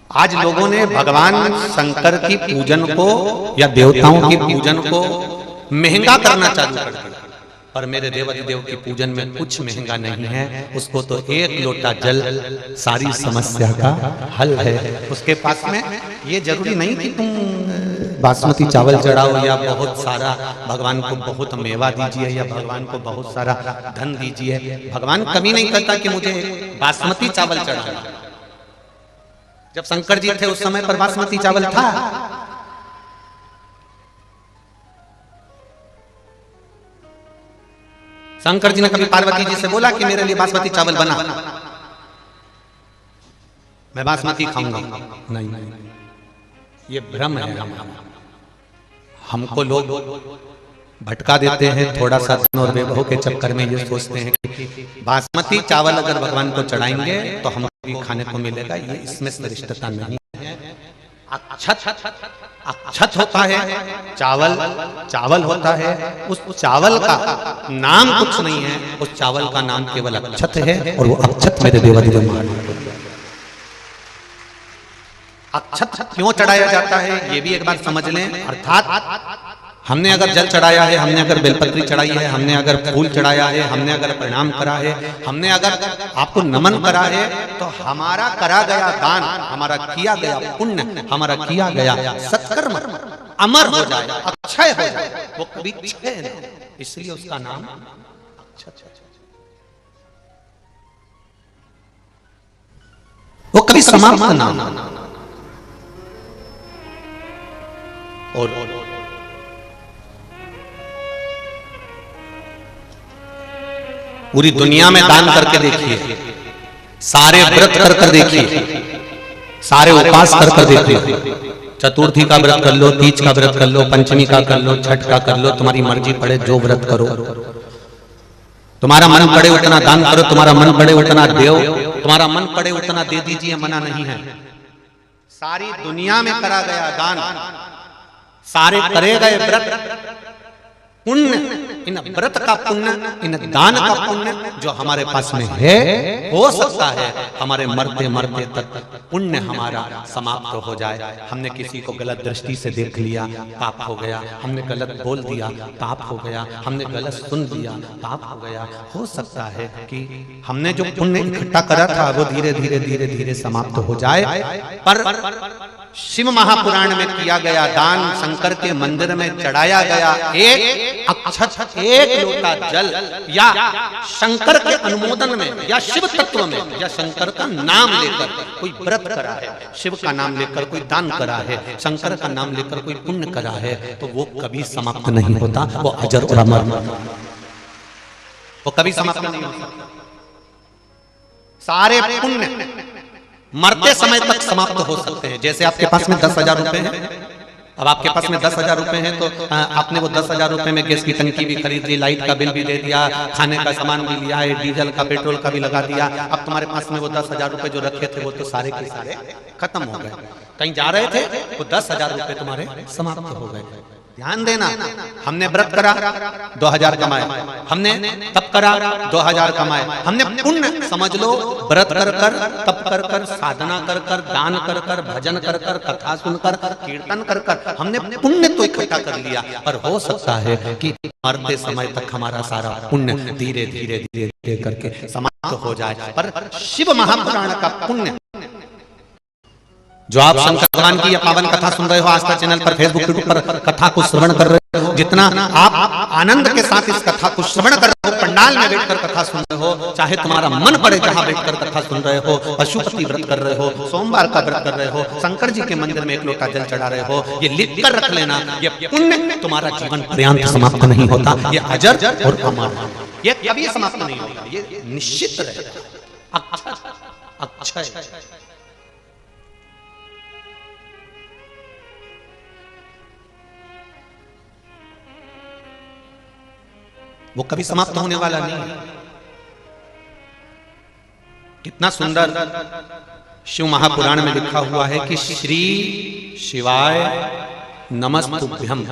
आज लोगों ने भगवान शंकर की पूजन को या देवताओं की पूजन को महंगा करना चालू कर दिया। पर मेरे देवाधिदेव की पूजन में कुछ महंगा नहीं है, उसको तो एक लोटा जल सारी समस्या का हल है। उसके पास में ये जरूरी नहीं कि तुम बासमती चावल चढ़ाओ या बहुत सारा भगवान को बहुत मेवा दीजिए या भगवान को बहुत सारा धन दीजिए। भगवान कमी नहीं करता कि मुझे बासमती चावल चढ़ाना। जब शंकर जी थे उस समय पर बासमती चावल था। शंकर जी ने कभी पार्वती जी से बोला कि मेरे लिए बासमती चावल बना, मैं बासमती खाऊंगा? नहीं, ये भ्रम है। हमको लोग भटका देते हैं थोड़ा सा धन और वैभव के चक्कर में। ये सोचते हैं कि बासमती चावल अगर भगवान को चढ़ाएंगे तो हमको भी खाने को मिलेगा। ये इसमें श्रेष्ठता नहीं है। अक्षत होता है, चावल चावल होता है। उस चावल का नाम कुछ नहीं है, उस चावल का नाम केवल अक्षत है। और वो अक्षत मेरे देवाधिदेव अक्षत क्यों चढ़ाया जाता है ये भी एक बार समझ लें। अर्थात हमने अगर जल चढ़ाया है, हमने अगर बेलपत्री चढ़ाई है, हमने अगर फूल चढ़ाया है, हमने अगर प्रणाम करा है, हमने अगर आपको नमन करा है, तो हमारा करा गया दान, हमारा किया गया पुण्य, हमारा किया गया सत्कर्म अमर हो जाए, अक्षय हो जाए। वो कभी क्षय नहीं, इसलिए उसका नाम अक्षय। वो कभी समाप्त नाम। और पूरी दुनिया में दान करके देखिए, सारे व्रत कर देखिए, सारे उपास कर देखिए। चतुर्थी का व्रत कर लो, तीज का व्रत कर लो, पंचमी का कर लो, छठ का कर लो, तुम्हारी मर्जी पड़े जो व्रत करो। तुम्हारा मन पड़े उतना दान करो, तुम्हारा मन पड़े उतना देव, तुम्हारा मन पड़े उतना दे दीजिए, मना नहीं है। सारी दुनिया में करा गया दान, सारे करे गए व्रत पुण्य, इन व्रत का पुण्य, इन दान का पुण्य जो हमारे पास में है, हो सकता है हमारे मरते मरते तक पुण्य हमारा समाप्त हो जाए। हमने किसी को गलत दृष्टि से देख लिया, पाप हो गया। हमने गलत बोल दिया, पाप हो गया। हमने गलत सुन लिया, पाप हो गया। हो सकता है कि हमने जो पुण्य इकट्ठा करा था वो धीरे धीरे धीरे धीरे समाप्त हो जाए। पर शिव महापुराण में किया गया दान, शंकर के मंदिर में चढ़ाया गया एक अक्षत, एक लोटा जल, या शंकर के अनुमोदन में या शिव तत्व में या शंकर का नाम लेकर कोई व्रत करा है, शिव का नाम लेकर कोई दान करा है, शंकर का नाम लेकर कोई पुण्य करा है, तो वो कभी समाप्त नहीं होता। वो अजर और अमर, वो कभी समाप्त नहीं होता। सारे पुण्य मरते समय तक समाप्त हो सकते हैं। जैसे आपके पास में 10,000 रुपए हैं, अब आपके पास में 10,000 रुपए हैं, तो आपने वो 10,000 रुपए में गैस की टंकी भी खरीद ली, लाइट का बिल भी दे दिया, खाने का सामान भी लिया है, डीजल का पेट्रोल का भी लगा दिया। अब तुम्हारे पास में वो 10,000 रुपए जो रखे थे वो तो सारे के सारे खत्म हो गए। कहीं जा रहे थे वो 10,000 रुपए तुम्हारे समाप्त हो गए। ध्यान देना, हमने व्रत करा 2,000 कमाए, हमने तप करा 2,000 कमाए, हमने पुण्य समझ लो व्रत कर कर, तप कर कर, साधना कर कर, दान कर कर, भजन कर कर, कथा सुनकर, कीर्तन कर कर, हमने पुण्य तो इकट्ठा कर लिया। पर हो सकता है कि मरते समय तक हमारा सारा पुण्य धीरे धीरे धीरे धीरे करके समाप्त हो जाए। पर शिव महापुराण का पुण्य जो आप शंकर भगवान की यह पावन कथा सुन रहे हो, आस्था चैनल पर, फेसबुक, यूट्यूब पर कथा को श्रवण कर रहे हो, जितना आप आनंद के साथ इस कथा को श्रवण कर रहे हो, पंडाल में बैठकर कथा सुन रहे हो, चाहे तुम्हारा मन पड़े जहां बैठकर कथा सुन रहे हो, पशुपति व्रत कर रहे हो, सोमवार का व्रत कर रहे हो, शंकर जी के मंदिर में एक लोटा जल चढ़ा रहे हो, ये लिख कर रख लेना, ये पुण्य तुम्हारा जीवन पर्यंत समाप्त नहीं होता। ये अजर और अमर, ये कभी समाप्त नहीं होता, ये निश्चित रहेगा। अक्षय वो कभी समाप्त होने वाला नहीं है। कितना सुंदर शिव महापुराण में लिखा हुआ है कि श्री शिवाय नमस्तुभ्यम।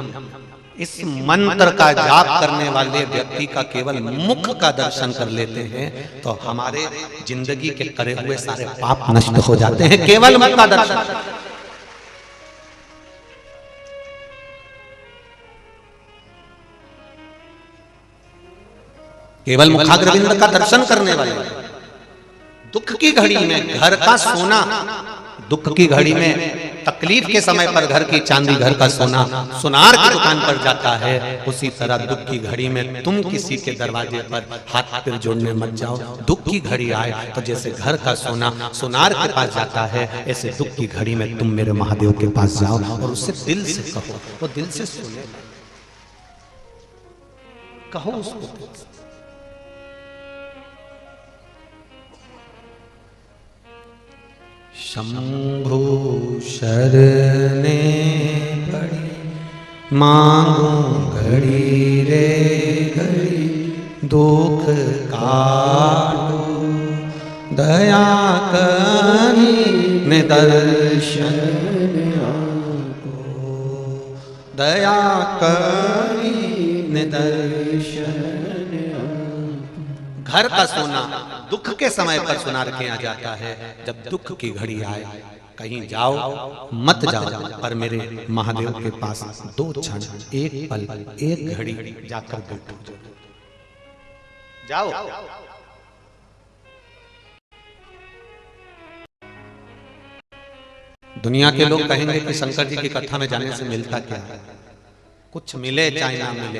इस मंत्र का जाप करने वाले व्यक्ति का केवल मुख का दर्शन कर लेते हैं तो हमारे जिंदगी के करे हुए सारे पाप नष्ट हो जाते हैं, केवल मुख का दर्शन। केवल मुखाग्रविंद का दर्शन करने वाले, दुख की घड़ी में घर का सोना, दुख की घड़ी में तकलीफ के समय पर घर की चांदी, घर का सोना सुनार की दुकान पर जाता है, उसी तरह दुख की घड़ी में तुम किसी के दरवाजे पर हाथ पैर जोड़ने मत जाओ। दुख की घड़ी आए तो जैसे घर का सोना सुनार के पास जाता है, ऐसे दुख की घड़ी में तुम मेरे महादेव के पास जाओ और उससे दिल से कहो, वो दिल से सुने, कहो उसको। शंभु शरणे पड़ी मांगो घड़ी रे घड़ी, दुख काटो दया करी निदर्शन आपको, दया करी निदर्शन। घर का सोना दुख के समय पर सुनार के आ जाता है, जब दुख की घड़ी आए कहीं जाओ मत जाओ, पर मेरे महादेव के पास 2 क्षण, 1 पल, 1 घड़ी जाकर बैठो, जाओ। दुनिया के लोग कहेंगे कि शंकर जी की कथा में जाने से मिलता क्या है? कुछ मिले चाहे ना मिले,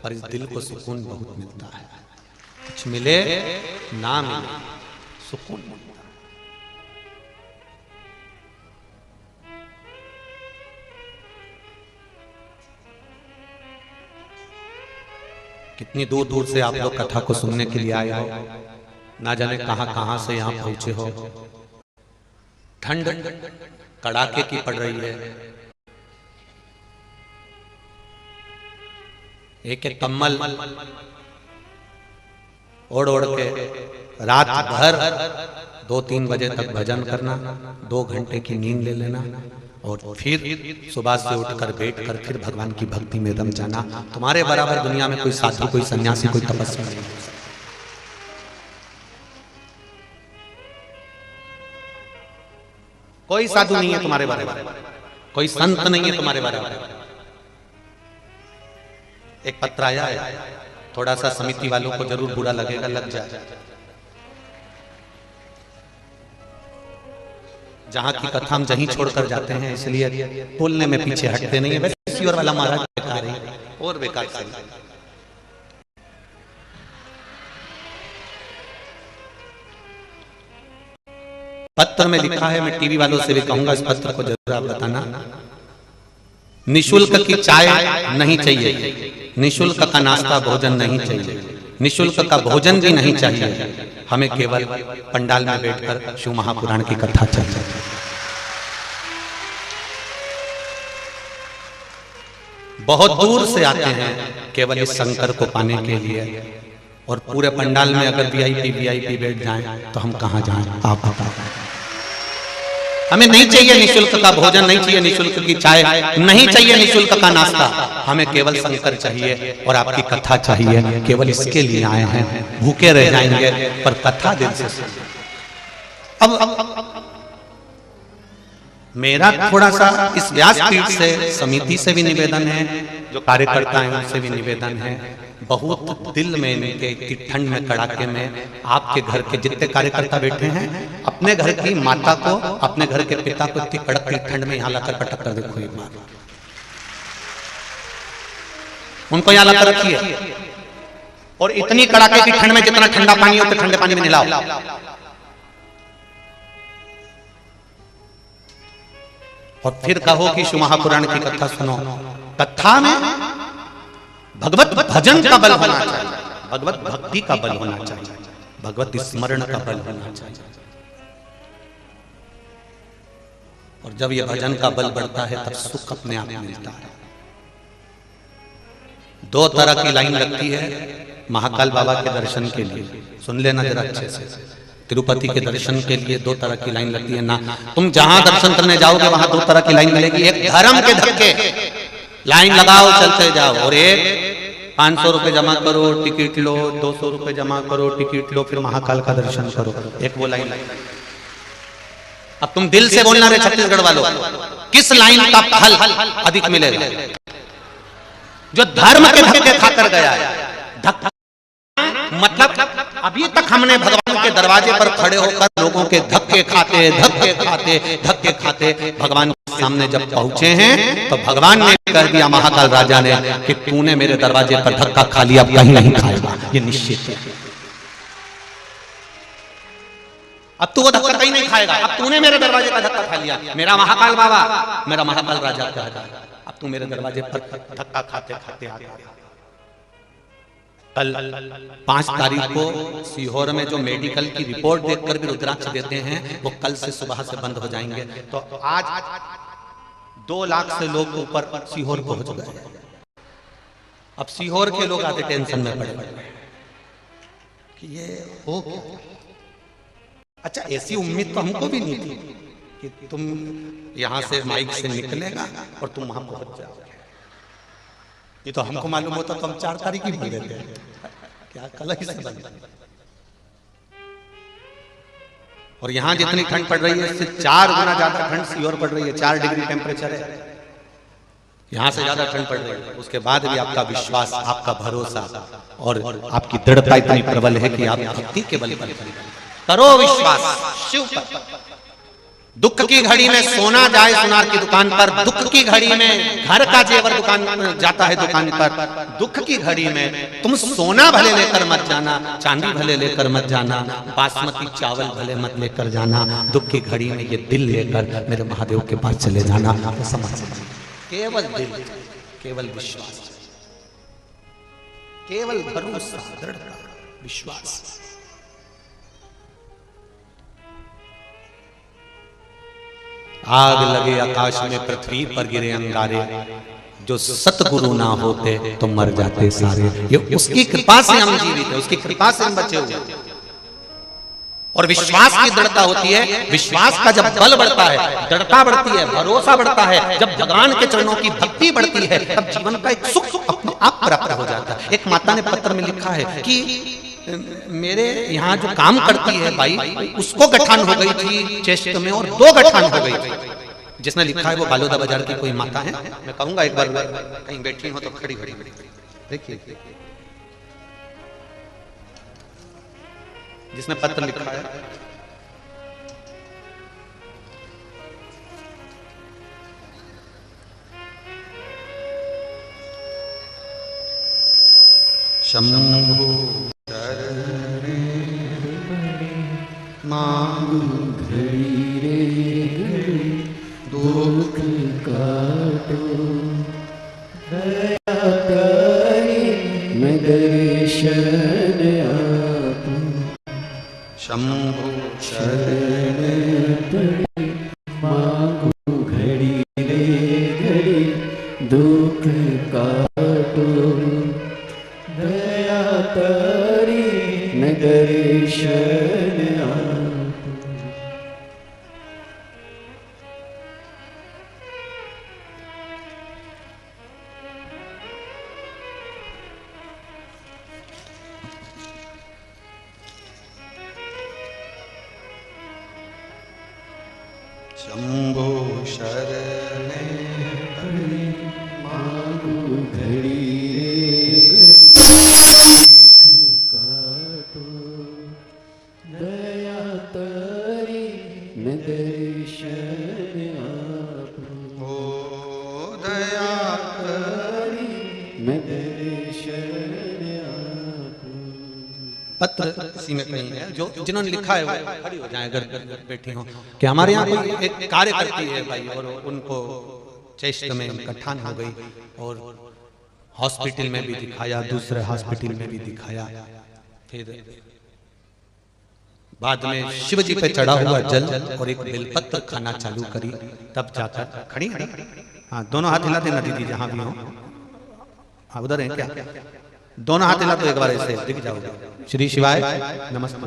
पर इस दिल को सुकून बहुत मिलता है। कुछ मिले ना मिले, सुकून मिलता है। कितनी दूर दूर से आप लोग कथा को सुनने के लिए आए हो, ना जाने कहां कहां से यहां पहुंचे हो। ठंड कड़ाके की पड़ रही है, एक एक कम्बल ओढ़ ओढ़ के रात भर 2-3 बजे तक भजन करना, 2 घंटे की नींद ले लेना और फिर सुबह से उठकर बैठकर फिर भगवान की भक्ति में रम जाना। तुम्हारे बराबर दुनिया में कोई साधु, कोई सन्यासी, कोई तपस्वी नहीं हो सकता। कोई साधु नहीं है तुम्हारे बराबर, कोई संत नहीं है तुम्हारे बराबर। एक पत्र आया है, थोड़ा सा समिति वालों को जरूर बुरा लगेगा, लग जाए। जहां की कथा हम जहीं छोड़कर जाते हैं, इसलिए बोलने में पीछे हटते नहीं है। वैसे और वाला महाराज बेकार है और बेकार से। पत्र में लिखा है, मैं टीवी वालों से भी कहूंगा इस पत्र को जरूर आप बताना। निशुल्क की चाय नहीं चाहिए, निशुल्क का नाश्ता भोजन नहीं चाहिए, निशुल्क का भोजन भी नहीं चाहिए, हमें केवल पंडाल में बैठकर शिव महापुराण की कथा चाहिए। बहुत दूर से आते हैं केवल इस शंकर को पाने के लिए, और पूरे पंडाल में अगर वीआईपी बैठ जाएं तो हम कहां जाएं? आप बताओ। हमें नहीं चाहिए निशुल्क का भोजन, नहीं चाहिए निशुल्क की चाय, नहीं चाहिए निशुल्क का नाश्ता, हमें केवल शंकर चाहिए और आपकी कथा चाहिए। केवल इसके लिए आए हैं, भूखे रह जाएंगे पर कथा दिल से सुनिए। अब मेरा थोड़ा सा इस व्यासपीठ से समिति से भी निवेदन है, जो कार्यकर्ता हैं उनसे भी निवेदन है, बहुत दिल में इनके इतनी ठंड में कड़ाके में आपके घर के जितने कार्यकर्ता बैठे हैं, अपने घर की माता को, अपने घर के पिता को इतनी कड़क की ठंड में यहाँ लाकर पटक कर देखो एक बार। उनको यहाँ लाकर रखिए और इतनी कड़ाके की ठंड में जितना ठंडा पानी हो तो ठंडे पानी में नहलाओ। और फिर कहो कि शिव महापुराण की कथा सुनो। कथा में भगवत भजन का बल होना चाहिए, भगवत भक्ति का बल होना चाहिए, भगवत स्मरण का बल होना चाहिए। और जब यह भजन का बल बढ़ता है तब सुख अपने आप मिलता है। 2 तरह की लाइन लगती है महाकाल बाबा के दर्शन के लिए, सुन लेना जरा अच्छे से। तिरुपति के दर्शन के लिए 2 तरह की लाइन लगती है ना, तुम जहां दर्शन करने जाओगे वहां 2 तरह की लाइन मिलेगी। एक धर्म के धक्के लाइन लगाओ, चलते जाओ, और एक 500 रुपए जमा करो, टिकट लो, 200 रुपए जमा करो, टिकट लो, फिर महाकाल का दर्शन करो। एक वो लाइन। अब तुम दिल से बोलना रे छत्तीसगढ़ वालों, किस लाइन का फल अधिक मिलेगा? जो धर्म के धक्के खाकर गया है। धक्का मतलब अभी तक हमने भगवान के दरवाजे पर खड़े होकर लोगों के धक्के खाते भगवान के सामने जब पहुंचे हैं तो भगवान ने कह दिया, महाकाल राजा ने, कि तूने मेरे दरवाजे पर धक्का खा लिया, अब कहीं नहीं खाएगा, ये निश्चित है। अब तू वो धक्का कहीं नहीं खाएगा, अब तूने मेरे दरवाजे पर धक्का खा लिया। मेरा महाकाल बाबा, मेरा महाकाल राजा कह रहा है, अब तू मेरे दरवाजे पर धक्का खाते आ गया। कल 5 तारीख को सीहोर में जो मेडिकल की रिपोर्ट देखकर भी रुद्राक्ष देते हैं, वो कल से सुबह से बंद हो जाएंगे। तो आज 2 लाख से लोग ऊपर सीहोर पहुंच गए। अब सीहोर के लोग आते टेंशन में पड़े कि ये हो क्या। अच्छा, ऐसी उम्मीद तो हमको भी नहीं थी कि तुम यहां से माइक से निकलेगा और तुम वहां पहुंच जाओगे। ये तो हमको मालूम होता तो हम 4 तारीख ही बोल देते हैं, क्या कल ही से बंद। और यहाँ जितनी ठंड पड़ रही है, इससे 4 गुना ज्यादा ठंड सीहोर पड़ रही है। 4 डिग्री टेम्परेचर है, यहाँ से ज्यादा ठंड पड़ रही है। उसके बाद भी आपका विश्वास, आपका भरोसा और आपकी दृढ़ता इतनी प्रबल है कि आप भक्ति के बल पर करो विश्वास शिव पर। दुख की घड़ी में सोना जाए सुनार की दुकान पर, दुख की घड़ी में घर का जेवर दुकान जाता है दुकान पर। दुख की घड़ी में तुम सोना भले लेकर मत जाना, चांदी भले लेकर मत जाना, बासमती चावल भले मत लेकर जाना, दुख की घड़ी में ये दिल लेकर मेरे महादेव के पास चले जाना। समझ, केवल दिल, केवल विश्वास, केवल भरोसा, दृढ़ता, विश्वास। आग लगे आकाश में, पृथ्वी पर गिरे अंगारे, जो सतगुरु ना होते तो मर जाते सारे। ये उसकी कृपा से हम जीवित हैं, उसकी कृपा से हम बचे हुए। और विश्वास की दृढ़ता होती है। विश्वास का जब बल बढ़ता है, दृढ़ता बढ़ती है, भरोसा बढ़ता है, जब भगवान के चरणों की भक्ति बढ़ती है, तब जीवन का एक सुख अपने आप प्राप्त हो जाता है। एक माता ने पत्र में लिखा है कि मेरे यहाँ जो काम करती है बाई, उसको गठान हो गई थी चेस्ट में और 2 गठान हो गई थी। जिसने लिखा है वो बालोदा बाजार की कोई माता है। मैं कहूंगा एक बार कहीं बैठी हो तो खड़ी खड़ी देखिए, जिसने पत्र लिखा है। शंभो घड़ी रे घड़ी दुख काटो, दया करी मैं दर्शन आपो। शंभो शरण पड़ी मांगू घड़ी रे घड़ी दुख काटो, दया करी मैं दर्शन आपो। शंभो शरण पड़ी मांगू घड़ी रे काटो, दया तारी मैं दर्शन आपो। दया तारी मैं दर्शन आपो। पत्र इसी में कहीं है, जो जिन्होंने लिखा है वो खड़ी हो जाए अगर बैठी हो, कि हमारे यहाँ कोई एक कार्य करती है भाई, और उनको चेस्ट में गठान हो गई और हॉस्पिटल में भी दिखाया, दूसरे हॉस्पिटल में भी दिखाया। फिर बाद में शिव जी पे चढ़ा हुआ जल और एक बेलपत्र खाना चालू करी, तब जाकर खड़ी है। हाँ, दोनों हाथ हिला देना दीदी जहां भी हो। हाँ, उधर है क्या? दोनों हाथ हिला तो एक बार ऐसे दिख जाओगे। श्री शिवाय नमस्ते।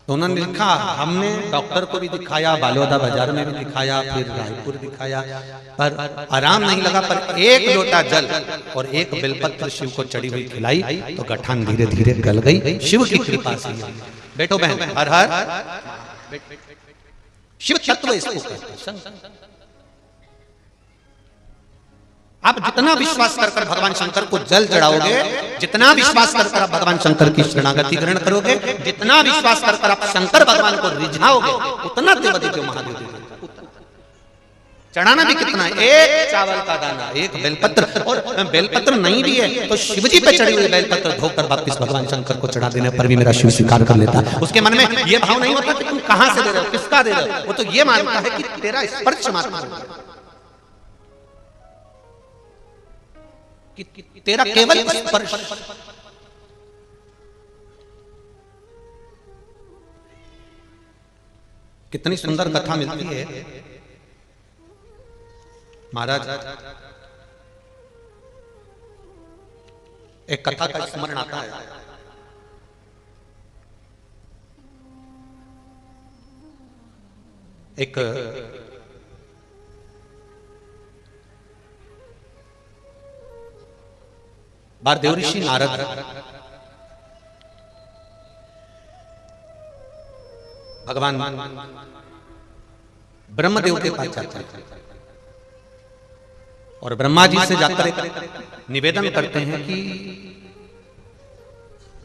तो उन्होंने लिखा, हमने डॉक्टर को भी दिखाया, बालोदा बाजार में भी दिखाया, फिर रायपुर दिखाया, पर आराम नहीं लगा। पर एक लोटा जल और एक बेलपत्र शिव को चढ़ी हुई खिलाई तो गठान धीरे धीरे गल गई, शिव की कृपा से। बैठो बहन, हर हर। शिव तत्व इसको कहते हैं। आप जितना विश्वास कर कर भगवान शंकर को जल चढ़ाओगे, जितना विश्वास कर कर आप भगवान शंकर की शरणागति ग्रहण करोगे, जितना विश्वास कर कर आप शंकर भगवान को रिझाओगे, उतना देवदेव महादेव देव। चढ़ाना भी कितना है, एक चावल का दाना, एक बेलपत्र। और बेलपत्र नहीं भी है तो शिवजी पे चढ़ी हुई बेलपत्र धोकर वापिस भगवान शंकर को चढ़ा देने पर भी मेरा शिव स्वीकार कर लेता। उसके मन में यह भाव नहीं होता कि तुम कहां से दे रहे हो, किसका दे रहे हो। वो तो ये मानता है कि तेरा स्पर्श मात्र, कि तेरा केवल स्पर्श। कितनी सुंदर कथा मिलती है महाराज। एक कथा का स्मरण आता है। एक बार देवऋषि नारद भगवान ब्रह्मदेव के पास जाते हैं और ब्रह्मा जी से जाकर निवेदन करते हैं कि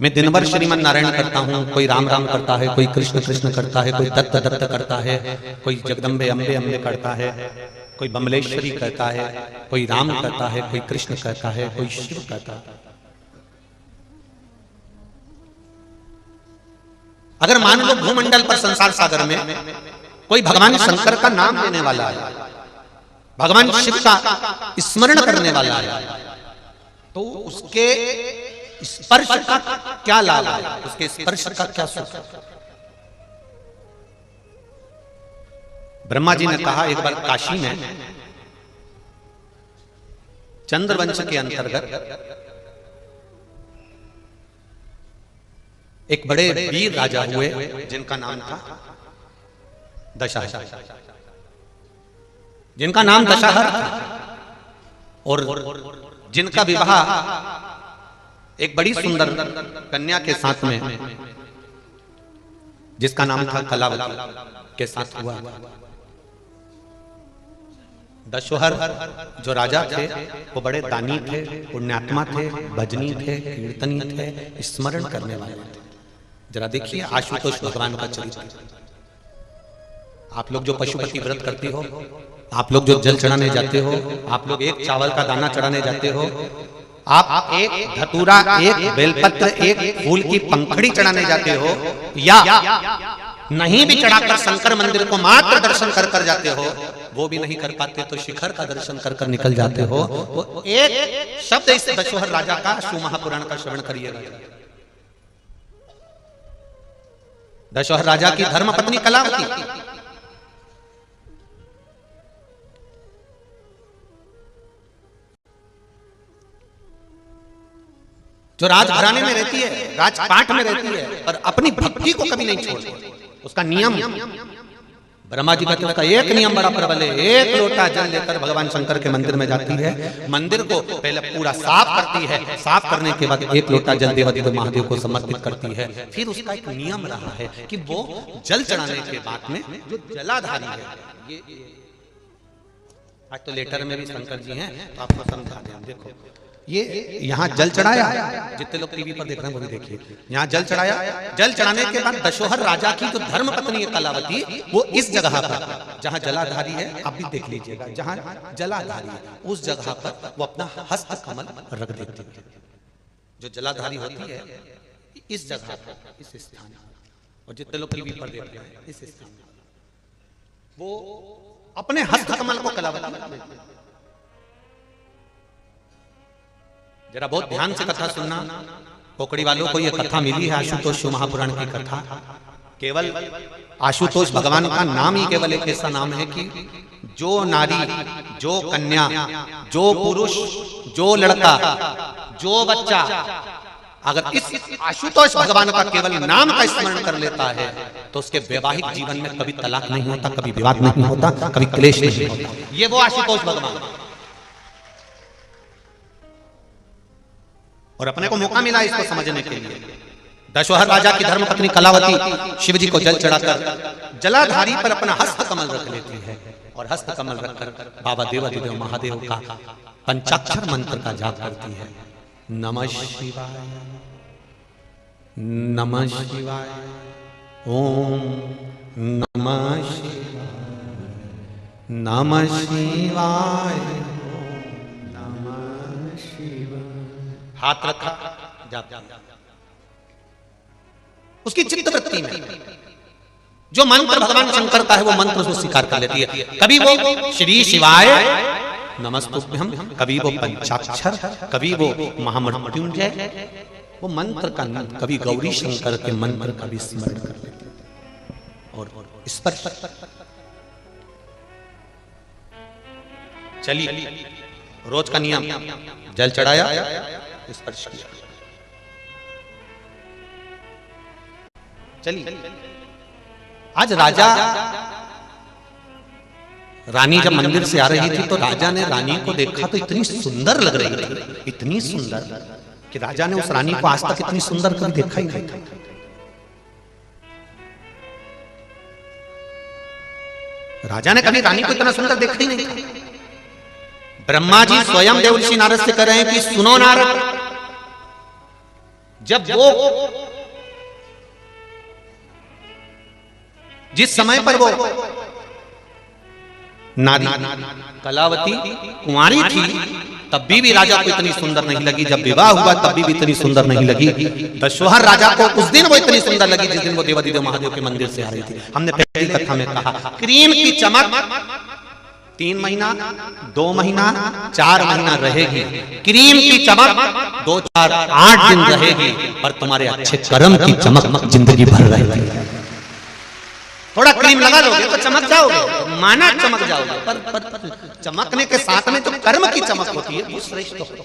मैं दिन भर श्रीमन नारायण करता हूं, कोई राम राम करता है, कोई कृष्ण कृष्ण करता है, कोई दत्त दत्त करता है, कोई जगदम्बे अम्बे अम्बे करता है, कोई बमलेश्वरी कहता है, कोई राम कहता है, कोई कृष्ण कहता है, कोई शिव कहता है। अगर मान लो भूमंडल पर संसार सागर में कोई भगवान शंकर का नाम लेने वाला है, भगवान शिव का स्मरण करने वाला है, तो उसके स्पर्श का क्या लाभ है, उसके स्पर्श का क्या सुख। ब्रह्मा जी ने कहा, एक बार काशी में चंद्रवंश के अंतर्गत एक बड़े वीर राजा हुए जिनका नाम था दशहर, जिनका नाम दशहर था, और जिनका विवाह एक बड़ी सुंदर कन्या के साथ में, जिसका नाम था कलावती, के साथ हुआ। दशहर जो राजा थे वो बड़े दानी थे, पुण्यात्मा थे, भजनी थे, कीर्तनी थे, स्मरण करने वाले थे। जरा देखिए आशुतोष भगवान का चरित्र। आप लोग जो पशुपति व्रत करती हो, आप लोग जो जल चढ़ाने जाते हो, आप लोग एक चावल का दाना चढ़ाने जाते हो, आप एक धतूरा, एक बेलपत्र, एक फूल की पंखड़ी चढ़ाने जाते हो, या नहीं भी चढ़ाकर शंकर मंदिर को मात्र दर्शन कर कर जाते हो, वो भी नहीं कर पाते तो शिखर का दर्शन कर कर निकल जाते हो। वो एक शब्द इस दशहर राजा का शिव महापुराण का श्रवण करिएगा। दशहर राजा की धर्मपत्नी कलावती, जो राजघराने में रहती है, राजपाट में रहती है, पर अपनी भक्ति को कभी नहीं छोड़ती। उसका नियम, ब्रह्मा जी कहते हैं उसका एक नियम बड़ा प्रबल है। एक लोटा जल लेकर भगवान शंकर के मंदिर में जाती है, मंदिर को पहले पूरा साफ करती है, साफ करने के बाद एक लोटा जल देवदेव महादेव को समर्पित करती है। फिर उसका एक नियम रहा है कि वो जल चढ़ाने के बाद में जो जलाधारी है, ये आज तो लेटर में भी शंकर जी हैं तो आपको समझा दें। देखो ये यहाँ जल चढ़ाया, जितने लोग टीवी पर देख रहे हैं वो भी देखिए, यहाँ जल चढ़ाया। जल चढ़ाने के बाद दशहर राजा की जो धर्म पत्नी है कलावती, वो इस जगह पर जहाँ जलाधारी है, आप भी देख लीजिएगा, जहाँ जलाधारी है उस जगह पर वो अपना हस्त कमल रख देती है। जो जलाधारी होती है इस जगह पर, इस स्थान पर, और जितने लोग टीवी पर देख रहे हैं इस स्थान पर वो अपने हस्त कमल को कलावती। जरा बहुत ध्यान से कथा सुनना, कोकड़ी वालों को यह कथा मिली है आशुतोष शिव महापुराण की कथा। केवल आशुतोष भगवान का नाम ही केवल एक ऐसा नाम है कि जो नारी, जो कन्या, जो पुरुष, जो लड़का, जो बच्चा अगर इस आशुतोष भगवान का केवल नाम का स्मरण कर लेता है तो उसके वैवाहिक जीवन में कभी तलाक नहीं होता, कभी विवाद नहीं होता, कभी क्लेश नहीं होता। ये वो आशुतोष भगवान। और अपने को मौका मिला इसको समझने के लिए। दशवहर राजा की धर्मपत्नी कलावती शिव जी को जल चढ़ाकर जलाधारी पर अपना हस्त कमल रख लेती है और हस्त कमल रखकर बाबा देवाधिदेव महादेव का पंचाक्षर मंत्र का जाप करती है। नमः शिवाय, नमः शिवाय, ओम नमः शिवाय, नमः शिवाय, नमः शिवाय। हाथ रखा, जाप। उसकी चित्त वृत्ति में जो मंत्र भगवान शंकर का है वो मंत्र उसको स्वीकार कर लेती है। कभी वो श्री शिवाय नमस्तुभ्यम, कभी वो पंचाक्षर, कभी वो महामृत्युंजय, वो मंत्र का कभी गौरी शंकर के मंत्र का भी स्मरण कर लेते हैं। और स्पर्श, चलिए रोज का नियम, जल चढ़ाया, स्पर्श किया। चलिए आज राजा रानी जब मंदिर से आ रही थी तो राजा ने रानी को देखा तो इतनी सुंदर लग रही थी, इतनी सुंदर कि राजा ने उस रानी को आज तक इतनी सुंदर कभी देखा ही नहीं था। राजा ने कभी रानी को इतना सुंदर देखा ही नहीं था। ब्रह्मा जी स्वयं देवर्षि नारद से कह रहे हैं कि सुनो नारद, जब वो जिस समय पर वो नारी कलावती कुंवारी थी तब भी राजा को इतनी सुंदर नहीं लगी। जब विवाह हुआ तब भी इतनी सुंदर नहीं लगी। दशवहर राजा को उस दिन वो इतनी सुंदर लगी जिस दिन वो देवाधिदेव महादेव के मंदिर से आ रही थी। हमने पहली कथा में कहा क्रीम की चमक 3 महीना, 2 महीना, 4 महीना रहेगी। क्रीम की चमक 2, 4, 8 दिन रहेगी, पर तुम्हारे अच्छे कर्म की चमक जिंदगी भर रहेगी। थोड़ा क्रीम लगा लोगे तो चमक जाओगे, माना चमक जाओगे, पर चमकने के साथ में जो कर्म की चमक होती है वो श्रेष्ठ होती है।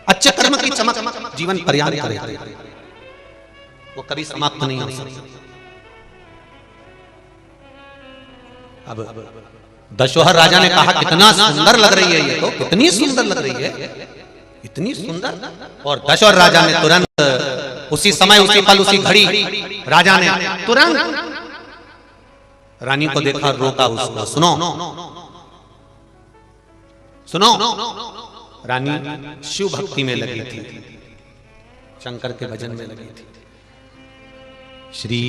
अच्छे कर्म की चमक जीवन पर्याप्त करेगी, वो कभी समाप्त नहीं हो सकती। अब दशवहर राजा ने कहा कितना सुंदर लग रही है ये, तो कितनी सुंदर लग रही है, इतनी सुंदर। और दशवहर राजा ने तुरंत उसी समय, उसी पल, उसी घड़ी राजा ने तुरंत रानी को देखा, रोका उसको। सुनो सुनो, रानी शिव भक्ति में लगी थी, शंकर के भजन में लगी थी। श्री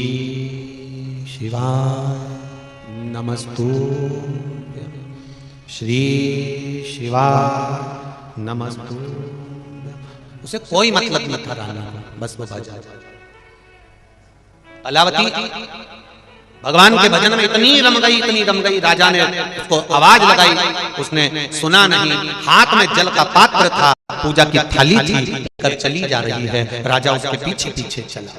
शिवाय नमस्तुभ्यं, श्री शिवाय नमस्तुभ्यं। उसे कोई मतलब नहीं था रानी को, बस वो भजन। कलावती भगवान के भजन में इतनी रम गई, इतनी रम गई, राजा ने उसको आवाज लगाई, उसने सुना नहीं। हाथ में जल का पात्र था, पूजा की थाली थी, कर चली जा रही है। राजा उसके पीछे पीछे चला,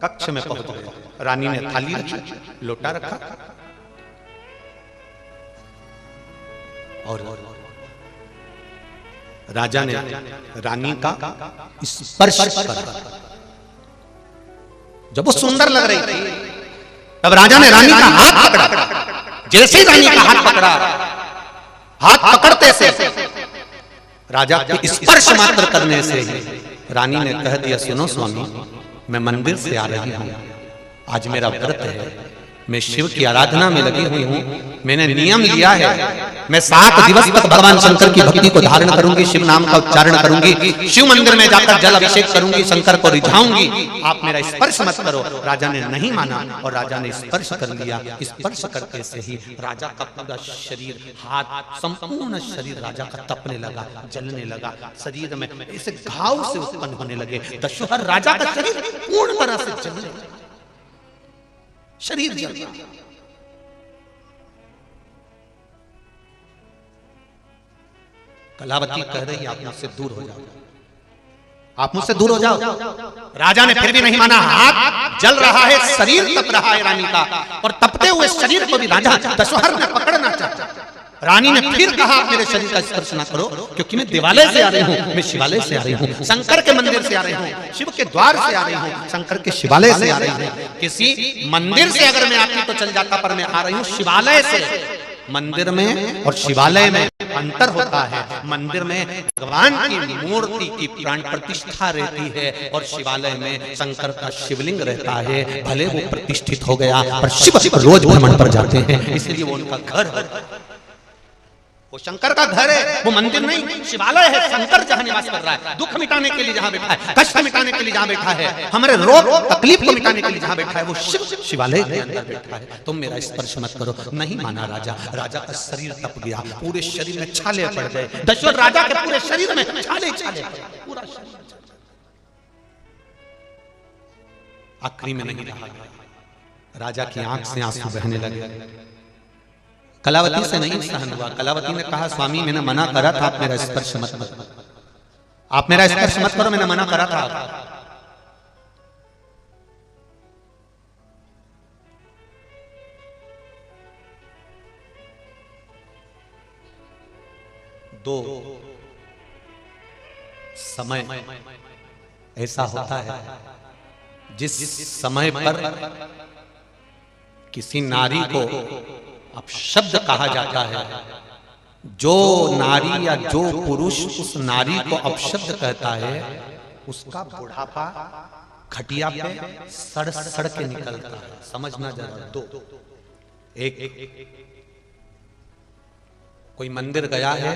कक्ष में पहुंच गया। रानी ने थाली रखी, लोटा रखा और राजा ने रानी का स्पर्श करा। जब वो सुंदर लग रही थी तब राजा ने रानी का हाथ पकड़ा। जैसे ही रानी का हाथ पकड़ा, हाथ पकड़ते से राजा के स्पर्श मात्र करने से रानी ने कह दिया, सुनो स्वामी, मैं मंदिर से आ रही हूं, आज मेरा व्रत है, मैं शिव की आराधना में लगी हुई हूं, मैंने नियम लिया है, मैं 7 दिवस तक भगवान शंकर की भक्ति को धारण करूंगी, शिव नाम का उच्चारण करूंगी, शिव मंदिर में जाकर जल अभिषेक करूंगी, शंकर को रिझाऊंगी, आप मेरा स्पर्श मत करो। राजा ने नहीं माना और राजा ने स्पर्श कर लिया। स्पर्श करते से ही राजा का पूरा शरीर, हाथ, संपूर्ण शरीर राजा का तपने लगा, जलने लगा, शरीर में ऐसे घाव से उत्पन्न होने लगे। दशवहर राजा का शरीर पूर्ण तरह से जलने लगा, शरीर जल गया। कलावती कह रही आप मुझसे दूर हो जाओ, आप मुझसे दूर हो जाओ। राजा ने फिर भी नहीं माना। हाथ जल रहा है, शरीर तप रहा है रानी का, और तपते हुए शरीर को भी राजा दशहर ने पकड़ना चाहता। रानी ने फिर कहा, आप मेरे शरीर का स्पर्श ना करो, क्योंकि मैं देवालय से आ रही हूँ, मैं शिवालय से आ रही हूँ, शंकर के मंदिर से आ रही हूँ, शिव के द्वार से आ रही हूँ, शंकर के शिवालय से आ रही हूँ। किसी मंदिर से अगर मैं आती तो चल जाता, पर मैं आ रही हूँ शिवालय से। मंदिर में और शिवालय में अंतर होता है। मंदिर में भगवान की मूर्ति की प्राण प्रतिष्ठा रहती है, और शिवालय में शंकर का शिवलिंग रहता है। भले वो प्रतिष्ठित हो गया, पर शिव रोज भ्रमण पर जाते हैं, इसलिए वो उनका घर है। वो शंकर का घर है, वो मंदिर नहीं, शिवालय है। शंकर जहां निवास कर रहा है, दुख मिटाने के लिए जहां बैठा है, कष्ट मिटाने के लिए जहां बैठा है, हमारे रोग तकलीफ को मिटाने के लिए जहां बैठा है, वो शिव शिवालय के अंदर बैठा है। तुम मेरा स्पर्श मत करो। नहीं माना राजा। राजा का शरीर तप गया, पूरे शरीर में छाले पड़ गए। दशरथ राजा के पूरे शरीर में छाले छाले, पूरा शरीर। आखिरी में नहीं रहा, राजा की आंख से आंसू बहने लगे। कलावती से नहीं सहन हुआ। कलावती ने कहा, स्वामी मैंने मना करा था, आप मेरा स्पर्श मत करो, आप मेरा स्पर्श मत करो, मैंने मना करा था। दो समय ऐसा होता है जिस समय पर किसी नारी को अपशब्द कहा जाता है। जो नारी या जो पुरुष उस नारी को अपशब्द कहता है, उसका बुढ़ापा खटिया पे सड़ सड़ के निकलता है। समझना जरा। दो, एक कोई मंदिर गया है,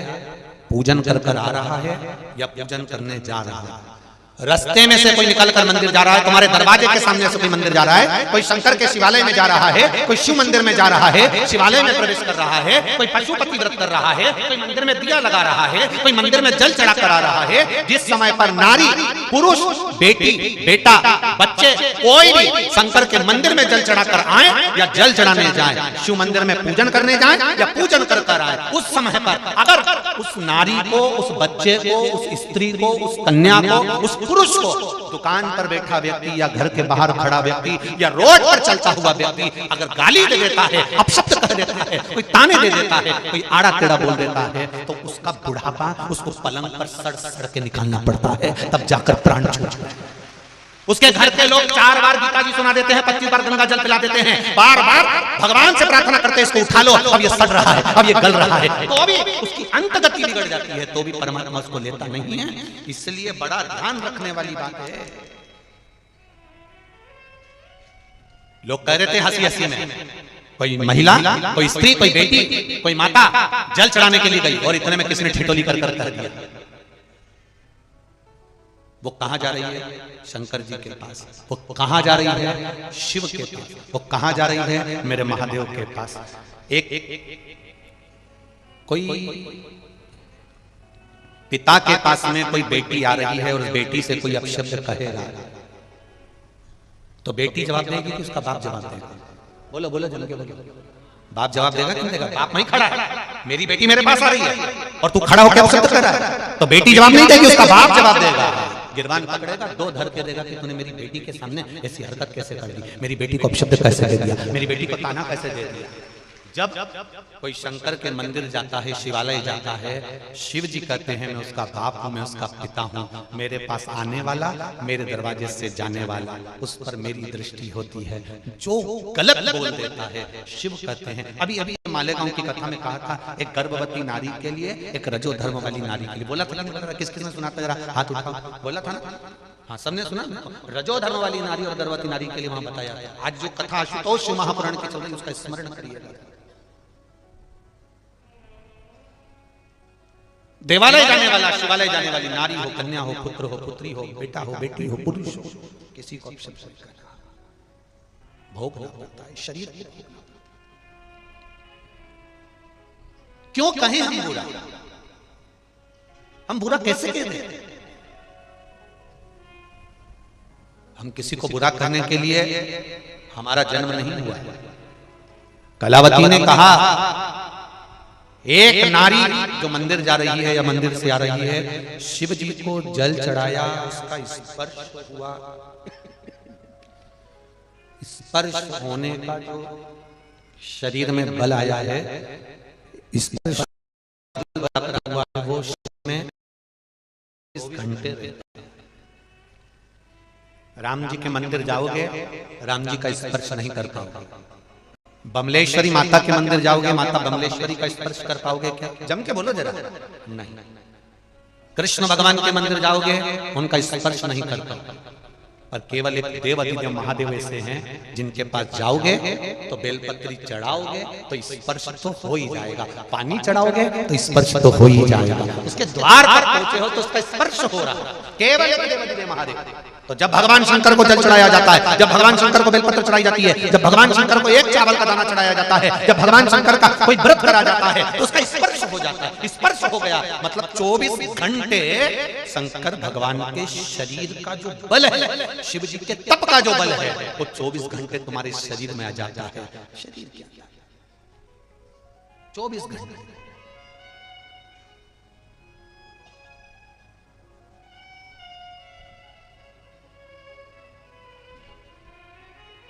पूजन कर कर आ रहा है या पूजन करने जा रहा है। रास्ते में से कोई निकलकर मंदिर जा रहा है, तुम्हारे दरवाजे के सामने से कोई मंदिर जा रहा है, कोई शंकर के शिवालय में जा रहा है, कोई शिव मंदिर में जा रहा है, शिवालय में प्रवेश कर रहा है, कोई पशुपति व्रत कर रहा है, कोई मंदिर में दिया लगा रहा है, कोई मंदिर में जल चढ़ा कर आ रहा है। जिस समय पर नारी, पुरुष, बेटी, बेटा, बच्चे, कोई भी शंकर के मंदिर में जल चढ़ा कर आए या जल चढ़ाने जाए, शिव मंदिर में पूजन करने जाए या पूजन कर कर आए, उस समय पर अगर उस नारी को, उस बच्चे को, उस स्त्री को, उस कन्या को, उस पुरुष को, दुकान पर बैठा व्यक्ति या घर के बाहर खड़ा व्यक्ति या रोड पर चलता हुआ व्यक्ति अगर गाली दे देता है, अपशब्द कह देता है, कोई ताने दे देता है, कोई आड़ा टेढ़ा बोल देता है, तो उसका बुढ़ापा उसको पलंग पर सड़ सड़ के निकालना पड़ता है, तब जाकर प्राण छूटता है। उसके घर के लोग 4 बार गीता जी सुना देते हैं, 25 बार गंगा जल पिला देते हैं, बार बार भगवान से प्रार्थना करते हैं, इसको उठा लो, अब ये सड़ रहा है, अब ये गल रहा है, तो भी उसकी अंत गति बिगड़ जाती है, तो भी परमात्मा उसको लेता नहीं है। इसलिए बड़ा ध्यान रखने वाली बात है। लोग कह रहे थे हंसी हंसी में, कोई महिला, कोई स्त्री, कोई बेटी, कोई माता जल चढ़ाने के लिए गई और इतने में किसने ठिठोली कर कर दिया। वो कहां जा रही है? शंकर जी के पास। वो कहां जा रही है? शिव के पास। वो कहां जा रही है? मेरे महादेव के पास। एक कोई पिता के पास में कोई बेटी आ रही है और उस बेटी से कोई अपशब्द कहेगा, तो बेटी जवाब देगी कि उसका बाप जवाब देगा? बोलो बोलो जल्दी बोलो। बाप जवाब देगा कि नहीं देगा? बाप वहीं खड़ा है, मेरी बेटी मेरे पास आ रही है और तू खड़ा होकर अपशब्द कर रहा है, तो बेटी जवाब नहीं देगी, उसका बाप जवाब देगा। गिरबान पकड़ेगा, 2 धर के देगा कि तूने मेरी बेटी के सामने ऐसी हरकत कैसे कर दी, मेरी बेटी को अपशब्द कैसे दे दिया, मेरी बेटी को ताना कैसे दे दिया। जब कोई शंकर के मंदिर जाता है, शिवालय जाता है, शिव जी कहते हैं मैं उसका बाप हूं, मैं उसका पिता हूं, मेरे पास आने वाला, मेरे दरवाजे से जाने वाला, उस पर मेरी दृष्टि होती है। जो गलत बोल देता है, शिव कहते हैं। अभी अभी मालेगांव की कथा में कहा था, एक गर्भवती नारी के लिए, एक रजो धर्म वाली नारी के लिए। बोला था नहीं? किस किसने सुना था? जरा हाथ उठाओ। बोला था ना? हाँ, सबने सुना। रजो धर्म वाली नारी और गर्भवती नारी के लिए वहां बताया। आज जो कथा आशुतोष महापुराण की चल रही है, उसका स्मरण करिएगा। देवालय जाने वाला, शिवालय जाने वाली नारी हो, कन्या हो, पुत्र हो, पुत्री हो, बेटा हो, बेटी हो, पुरुष हो, किसी को अपशब्द नहीं करना, भोगना पड़ता है शरीर। क्यों कहें हम बुरा? हम बुरा कैसे कह दें? हम किसी को बुरा करने के लिए हमारा जन्म नहीं हुआ। कलावती ने कहा, एक नारी जो मंदिर जा रही है या मंदिर से आ रही है, शिव जी को जल चढ़ाया, उसका स्पर्श हुआ। स्पर्श होने का जो शरीर में बल आया है, स्पर्श हुआ वो में इस घंटे राम जी के मंदिर जाओगे, राम जी का स्पर्श नहीं कर पाओगे। बमलेश्वरी माता के मंदिर जाओगे, माता बमलेश्वरी का स्पर्श कर पाओगे क्या? जम के बोलो जरा। नहीं। कृष्ण भगवान के मंदिर जाओगे, उनका स्पर्श नहीं कर पाओगे। और केवल एक देव अधिदेव महादेव ऐसे हैं जिनके पास जाओगे तो बेलपत्री चढ़ाओगे तो स्पर्श तो हो ही जाएगा, पानी चढ़ाओगे तो स्पर्श तो हो ही जाएगा, उसके द्वार पर पहुंचे हो तो उसका स्पर्श हो रहा है। केवल एक देव अधिदेव महादेव। तो जब भगवान शंकर को जल चढ़ाया जाता है, जब भगवान शंकर को बेलपत्र चढ़ाई जाती है, जब भगवान शंकर को एक चावल का दाना चढ़ाया जाता है, जब भगवान शंकर का कोई व्रत करा जाता है तो उसका स्पर्श हो जाता है। स्पर्श हो गया मतलब 24 घंटे शंकर भगवान के शरीर का जो बल है, शिव जी के तप का जो बल है, वो 24 घंटे तुम्हारे शरीर में आ जाता है। शरीर क्या 24 घंटे।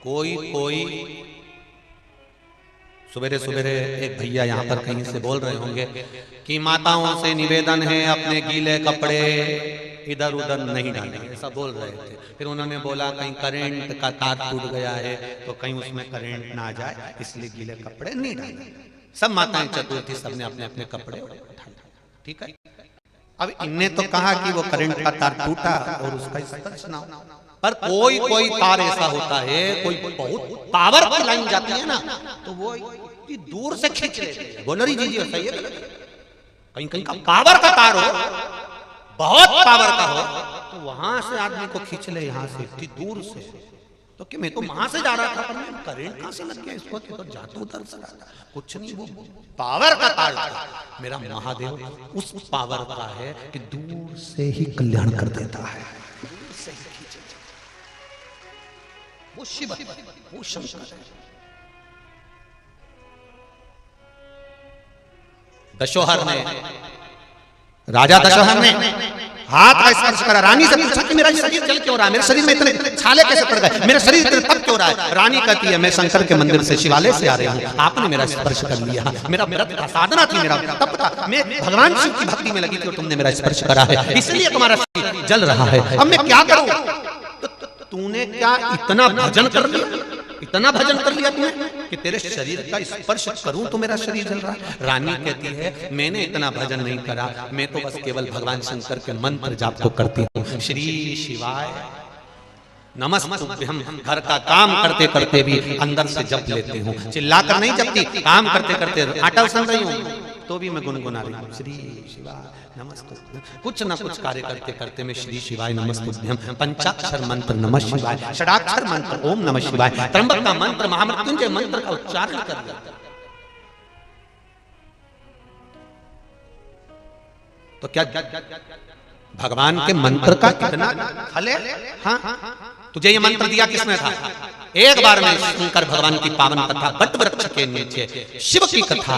कोई सवेरे सवेरे एक भैया यहाँ पर कहीं से बोल रहे होंगे कि माताओं से निवेदन है अपने गीले कपड़े इधर उधर नहीं डालें, ऐसा बोल रहे थे। फिर उन्होंने बोला कहीं करंट का तार टूट गया है तो कहीं उसमें करंट ना जाए, इसलिए गीले कपड़े नहीं डालें। सब माताएं चतुर्थी सबने अपने अपने कपड़े उठाए, ठीक है। अब इनने तो कहा कि वो करंट का तार टूटा और उसका स्पर्श ना हो, पर कोई तार ऐसा होता है, कोई बहुत पावर की लाइन जाती है ना, तो वो इतनी दूर से खींच लेते हैं। बोलरी जी सही है, कहीं कहीं का पावर का तार हो, बहुत पावर का हो, तो वहां से आदमी को खींच ले, यहाँ से इतनी दूर से। तो कि मैं तो वहां से जा रहा था, पर मैं करंट कहां से लग गया इसको, तो जाते उधर से कुछ नहीं, वो पावर का तार था। मेरा महादेव उस पावर का है कि दूर से ही कल्याण कर देता है, दूर से ही खींच। वो शिव है, वो शंकर है। दशोहर ने, राजा दशोहर ने हाथ का स्पर्श करा, रानी से पूछा कि मेरा शरीर जल क्यों रहा है, मेरे शरीर में इतने छाले कैसे पड़ गए, मेरा शरीर इतने तप क्यों रहा है। रानी कहती है मैं शंकर के मंदिर से शिवालय से आ रही हूँ, आपने मेरा स्पर्श कर लिया, मेरा व्रत का साधना थी, मेरा तप था, मैं भगवान शिव की भक्ति में लगी थी और तुमने मेरा स्पर्श करा है, इसलिए तुम्हारा शरीर जल रहा है। अब मैं क्या करूं? तूने क्या इतना भजन कर लिया, इतना भजन कर लिया तूने कि तेरे शरीर का स्पर्श करूं तो मेरा शरीर जल रहा है। रानी कहती है मैंने इतना भजन नहीं करा, मैं तो बस केवल भगवान शंकर के मंत्र जाप को करती हूँ। श्री शिवाय नमस्तुभ्यम। घर का काम करते करते भी अंदर से जप लेती हूँ, चिल्लाकर नहीं जपती, काम करते करते आटा उसन रही हूँ तो भी मैं गुनगुना रही हूँ श्री शिवाय नमस्तुभ्यम। कुछ ना कुछ कार्य करते करते मैं श्री शिवाय नमस्तुभ्यम, पंचाक्षर मंत्र नमः शिवाय, षडाक्षर मंत्र ओम नमः शिवाय, त्र्यंबक का मंत्र, महामृत्युंजय मंत्र का उच्चारण कर दिया। तो क्या भगवान के मंत्र का कितना फल है? हाँ, तुझे ये मंत्र दिया किसने था? एक बार में शंकर भगवान की पावन कथा बट वृक्ष के नीचे शिव की कथा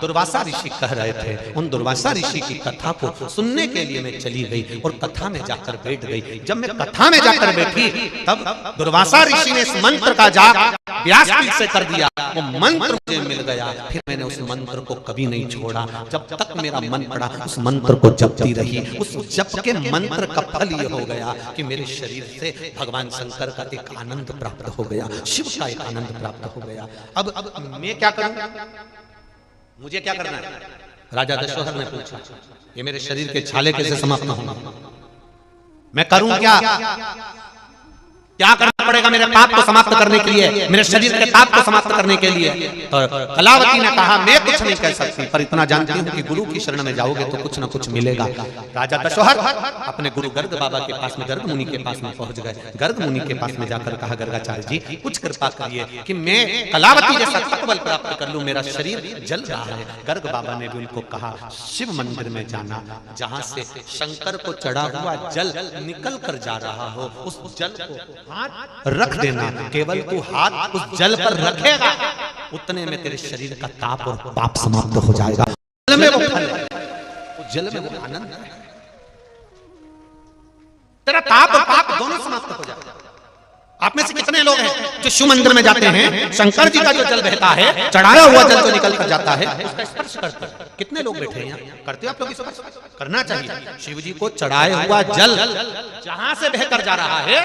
दुर्वासा ऋषि कह रहे थे, उन दुर्वासा ऋषि की कथा को सुनने के लिए मैं चली गई और कथा में जाकर बैठ गई। जब मैं कथा में जाकर बैठी तब दुर्वासा ऋषि ने इस मंत्र का जाप व्यासपीठ से कर दिया, वो मंत्र मुझे मिल गया। फिर मैंने उस मंत्र को कभी नहीं छोड़ा, जब तक मेरा मन पड़ा उस मंत्र को जपती रही। उस जप के मंत्र का फल ये हो गया कि मेरे शरीर से भगवान शंकर का एक आनंद प्राप्त हो गया, शिव का एक आनंद प्राप्त हो गया। अब मैं क्या करूं, मुझे क्या करना है? राजा दशोहर ने पूछा ये मेरे शरीर के छाले कैसे समाप्त होंगे, मैं करूं क्या? क्या करना पड़ेगा मेरे पाप को समाप्त करने के लिए, मेरे शरीर के पाप को समाप्त करने के लिए? तो कलावती ने कहा मैं कुछ नहीं कह सकती, पर इतना जानती हूँ कि गुरु की शरण में जाओगे तो कुछ ना कुछ मिलेगा। राजा दशोहर अपने गुरु गर्ग बाबा के पास में, गर्ग मुनि के पास में पहुंच गए। गर्ग मुनि के पास में जाकर कहा गर्गाचार्य जी कुछ कृपा करिए कि मैं कलावती जैसा तपबल प्राप्त कर लूं, मेरा शरीर जल रहा है। गर्ग बाबा ने भी उनको कहा शिव मंदिर में जाना, जहां से शंकर को चढ़ा हुआ जल निकल कर जा रहा हो, उस जल को हाथ रख देना। केवल तू हाथ उस जल पर रखेगा उतने में तेरे शरीर का ताप और पाप समाप्त हो जाएगा। जल में वो आनंद है, तेरा ताप और पाप दोनों समाप्त हो जाते हैं। आप में से कितने लोग हैं जो शिव मंदिर में जाते हैं, शंकर जी का जो जल बहता है, चढ़ाया हुआ जल जो निकल कर जाता है, उसका स्पर्श करते हैं? कितने लोग बैठे हैं यहाँ? करते हो आप लोग? स्पर्श करना चाहिए। शिव जी को चढ़ाया हुआ जल जहां से बहकर जा रहा है,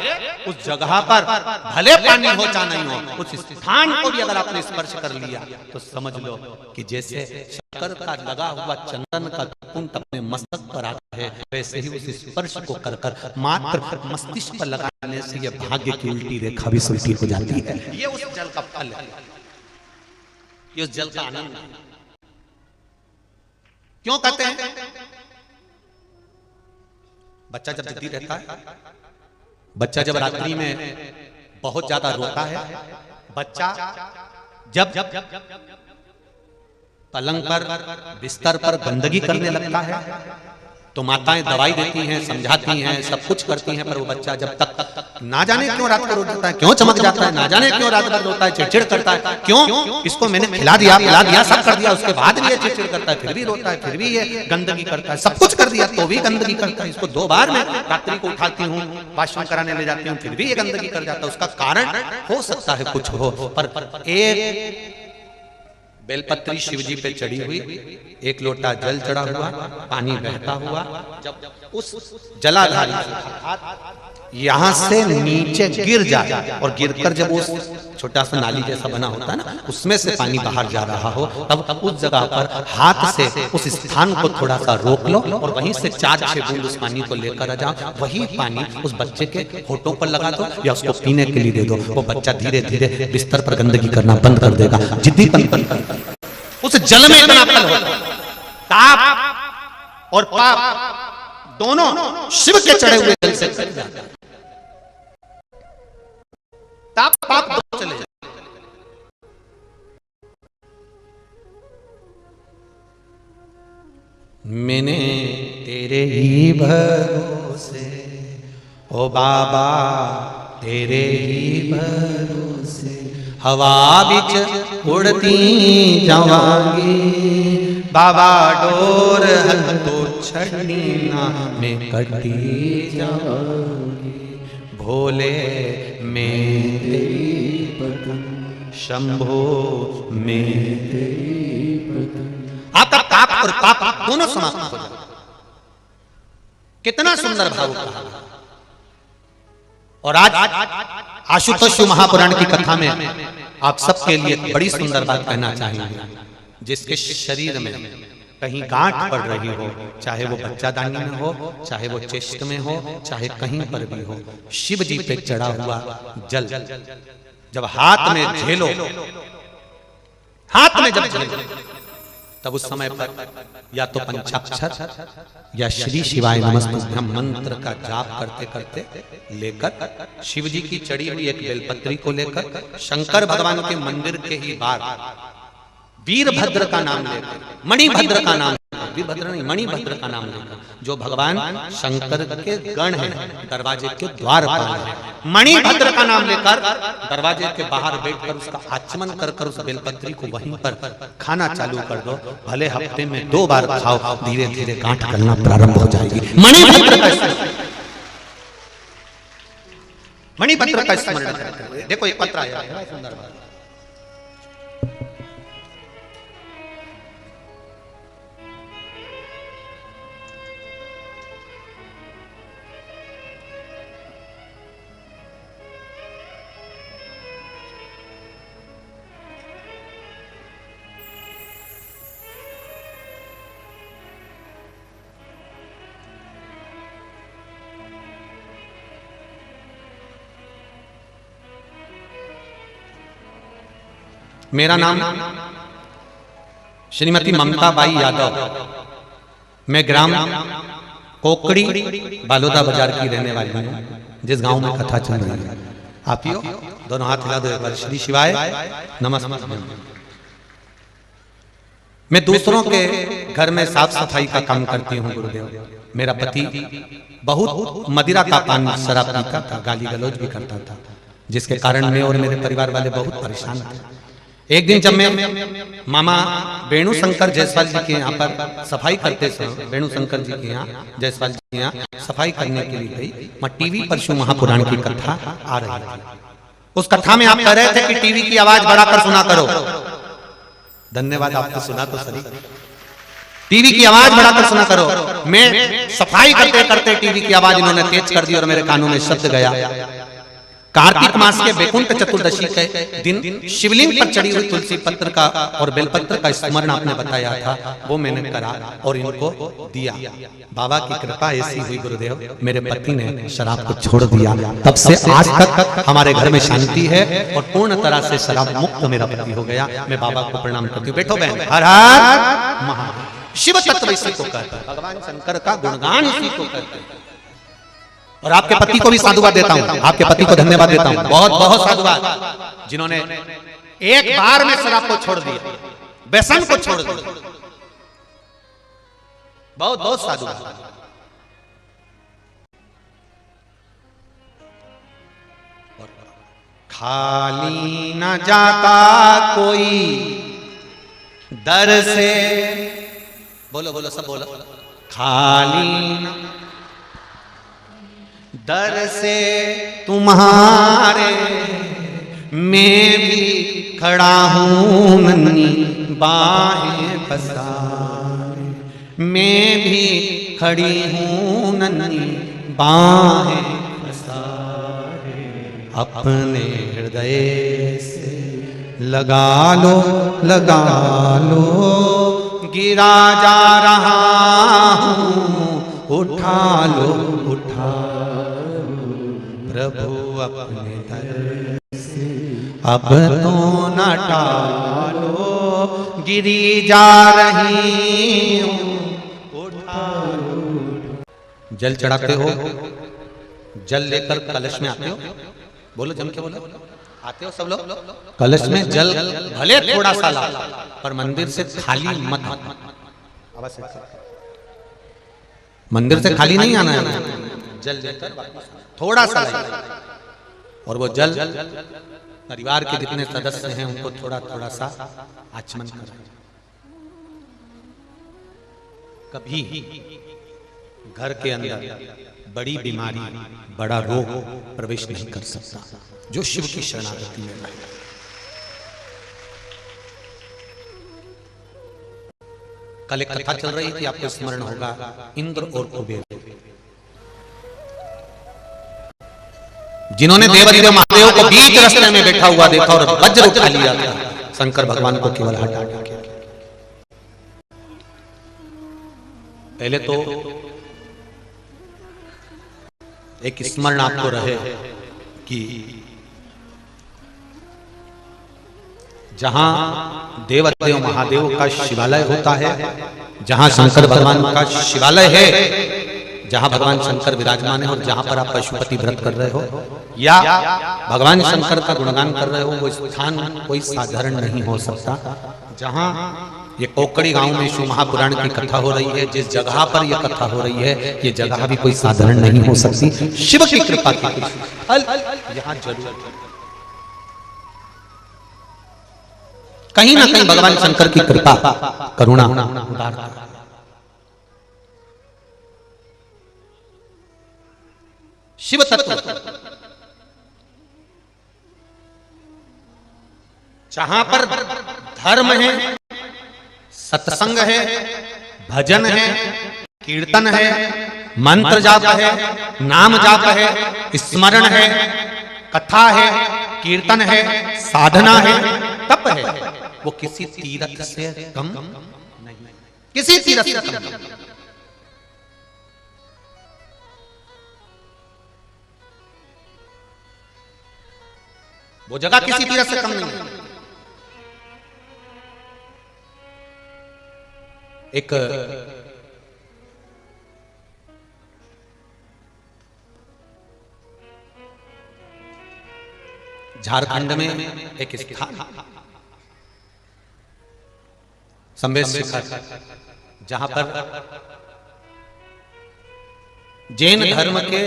उस जगह पर भले पानी हो चाहे नहीं हो, उस स्थान को भी अगर आपने स्पर्श कर लिया तो समझ लो कि जैसे शंकर का लगा हुआ चंदन का कुंठ अपने मस्तक पर आता है, वैसे ही उस स्पर्श को कर कर मात्र मस्तिष्क पर लगाने से ये भाग्य की उल्टी रेखा भी सुलटी हो जाती है। ये उस जल का फल है, ये उस जल का आनंद है। क्यों कहते हैं? बच्चा जब जिद्दी रहता है, बच्चा जब रात्रि में बहुत ज्यादा रोता है, बच्चा जब पलंग पर बिस्तर पर गंदगी करने लगता है तो माताएं दवाई देती हैं, समझाती हैं, सब कुछ करती हैं, पर वो बच्चा जब तक ना जाने क्यों रात को रोता है, क्यों चमक जाता है, ना जाने क्यों रात भर रोता है, चिड़चिड़ करता है, क्यों? इसको मैंने खिला दिया, पिला दिया, सब कर दिया, उसके बाद भी ये चिड़चिड़ करता है, फिर भी रोता है, फिर भी ये गंदगी करता है, सब कुछ कर दिया तो भी गंदगी करता है। इसको 2 बार मैं रात्रि को उठाती हूँ, वॉशरूम कराने ले जाती हूँ, फिर भी ये गंदगी कर जाता है। उसका कारण हो सकता है कुछ हो, पर एक बेलपत्री शिव जी पे चढ़ी हुई, एक लोटा जल चढ़ा हुआ, पानी बहता हुआ, जब उस जलाधारी यहां से नीचे गिर जाए और गिरकर जब उस छोटा सा नाली जैसा बना होता है ना, उसमें से पानी बाहर जा रहा हो, तब उस जगह पर हाथ से उस स्थान को थोड़ा सा रोक लो और वहीं से 4-6 बूंद उस पानी को लेकर आ जाओ। वही पानी उस बच्चे के होठों पर लगा दो या उसको पीने के लिए दे दो। वो बच्चा धीरे धीरे बिस्तर पर गंदगी करना बंद कर देगा। जिद्दीपन उस जल में इतना फल होता, ताप और पाप दोनों शिव के चढ़े हुए जल से कट जाता है। ताप पाप दोनों चले जाते। मैंने तेरे ही भरोसे ओ बाबा, तेरे ही भरोसे हवा बिच उड़ती जावांगी, बाबा डोर हल तो छड़नी ना मैं कटी जावांगी, भोले में तेरी पतन, शंभो में तेरी पतन। आपका पाप और पाप दोनों समाप्त हो जाए। कितना सुंदर भाव कहा। और आज आशुतोष महापुराण की कथा में आप सबके लिए बड़ी सुंदर बात कहना चाहेंगे। जिसके शरीर में कहीं गांठ पड़ रही हो, चाहे वो बच्चादानी में हो, चाहे वो चेस्ट में हो, चाहे कहीं पर भी हो, शिव जी पे चढ़ा हुआ जल जब हाथ में झेलो, हाथ में जब झेलो, तब उस समय पर या तो पंचाक्षर या श्री शिवाय नमस्तुभ्यं मंत्र का जाप करते करते लेकर शिव जी की चढ़ी हुई एक बेलपत्री को लेकर शंकर भगवान के मंदिर के ही बाहर वीरभद्र का नाम लेकर, मणिभद्र का नाम, वीरभद्र नहीं मणिभद्र का नाम लेकर, जो भगवान शंकर के गण हैं, दरवाजे के द्वार पर हैं, मणिभद्र का नाम लेकर दरवाजे के बाहर बैठकर उसका आचमन कर कर उस बेलपत्री को वहीं पर खाना चालू कर दो। भले हफ्ते में 2 बार खाओ, धीरे धीरे गांठ गलना प्रारंभ हो जाएगी। मणिभद्र का स्मरण करते। देखो एक पत्र आया है, सुंदर बात। मेरा नाम श्रीमती ममता बाई यादव, मैं ग्राम कोकड़ी बालोदा बाजार की रहने वाली हूँ, जिस गांव में कथा चल रही है। आप ही हो, दोनों हाथ हिला दो एक बार। श्री शिवाय नमस्ते। मैं दूसरों के घर में साफ सफाई का काम करती हूँ गुरुदेव। मेरा पति बहुत मदिरा का पान शराब पीता था, गाली गलौज भी करता था, जिसके कारण मैं और मेरे परिवार वाले बहुत परेशान थे। एक दिन जब मैं मामा वेणु शंकर जायसवाल जी के यहाँ पर सफाई करते समय, वेणु शंकर जी के यहाँ जायसवाल जी के यहाँ सफाई करने के लिए गई, वहाँ टीवी पर शिव महापुराण की कथा आ रही थी। उस कथा में आप कह रहे थे कि टीवी की आवाज बढ़ाकर सुना करो। धन्यवाद, आपने सुना तो सही। टीवी की आवाज बढ़ाकर सुना करो। मैं सफाई करते करते टीवी की आवाज इन्होंने तेज कर दी और मेरे कानों में शब्द गया, कार्तिक मास के वैकुंठ चतुर्दशी के दिन शिवलिंग पर चढ़ी हुई तुलसी पत्र का और बेलपत्र का स्मरण आपने बताया था, वो मैंने करा और इनको दिया। बाबा की कृपा ऐसी हुई गुरुदेव, मेरे पति ने शराब को छोड़ दिया। तब से आज तक हमारे घर में शांति है और पूर्ण तरह से शराब मुक्त मेरा पति हो गया। मैं बाबा को प्रणाम करती हूँ। बैठो बहन। हर हर महादेव। शिव तत्व इसी को कहते हैं, भगवान शंकर का गुणगान इसी को कहते हैं। और आपके पति को भी साधुवाद देता हूं, आपके पति को धन्यवाद देता हूं, बहुत बहुत साधुवाद, जिन्होंने एक बार में शराब को छोड़ दिया, व्यसन को छोड़ दिया। बहुत बहुत साधुवाद। खाली न जाता कोई दर से, बोलो बोलो सब बोलो, खाली न दर से तुम्हारे मैं भी खड़ा हूं नन्ही बाहें पसारे, मैं भी खड़ी हूं नन्ही बाहें पसारे, अपने हृदय से लगा लो गिरा जा रहा हूं, उठा लो प्रभु अपने दर से अब तो न टालो, गिरी जा रही हूं, उठा लो। जल चढ़ाते हो, जल लेकर कलश में आते हो, बोलो जम के बोलो, आते हो सब लोग कलश में जल, भले थोड़ा सा ला पर मंदिर से खाली मत, मंदिर से खाली नहीं आना है, जल लेकर थोड़ा सा और वो जल परिवार के जितने सदस्य हैं उनको थोड़ा थोड़ा सा आचमन करें। कभी घर के अंदर बड़ी बीमारी, बड़ा रोग प्रवेश नहीं कर सकता जो शिव की शरणागति में रहे। कल एक कथा चल रही थी, आपको स्मरण होगा, इंद्र और कुबेर, जिन्होंने देवदेव महादेव को बीच रास्ते में बैठा हुआ देखा और वज्र उठा लिया था, शंकर भगवान को केवल हटा के। पहले तो एक स्मरण आपको रहे कि जहां देवदेव महादेव का शिवालय होता है, जहां शंकर भगवान का शिवालय है, जहां भगवान शंकर विराजमान है और जहां पर आप पशुपति व्रत कर रहे हो या भगवान शंकर का गुणगान कर रहे हो, वो स्थान कोई साधारण नहीं हो सकता। जहां ये कोकड़ी गांव में शिव महापुराण की कथा हो रही है, जिस जगह पर यह कथा हो रही है, ये जगह भी कोई साधारण नहीं हो सकती। शिव की कृपा की यहां जरूर कहीं ना कहीं भगवान शंकर की कृपा करुणा शिव तत्व, जहां पर धर्म है, सत्संग है, भजन है, कीर्तन है, मंत्र जाप है, नाम जाप है, स्मरण है, कथा है, कीर्तन है, साधना है, तप है, वो किसी तीर्थ से कम नहीं, किसी तीर्थ से कम नहीं। वो जगह किसी तीर्थ से कम नहीं है। एक झारखंड में एक स्थान संवेद शिखर, जहां पर जैन धर्म के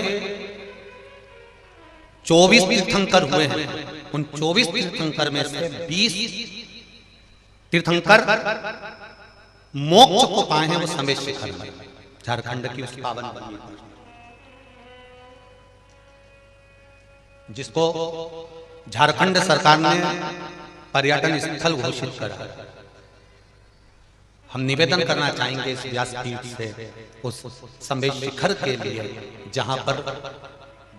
24 तीर्थंकर हुए हैं। उन 24 तीर्थंकर में से 20 तीर्थंकर मोक्ष को पाए हैं वो संवेश शिखर में, झारखंड की उस पावन भूमि पर, जिसको झारखंड सरकार ने पर्यटन स्थल घोषित करा। हम निवेदन करना चाहेंगे इस व्यासपीठ से उस संवेश शिखर के लिए, जहां पर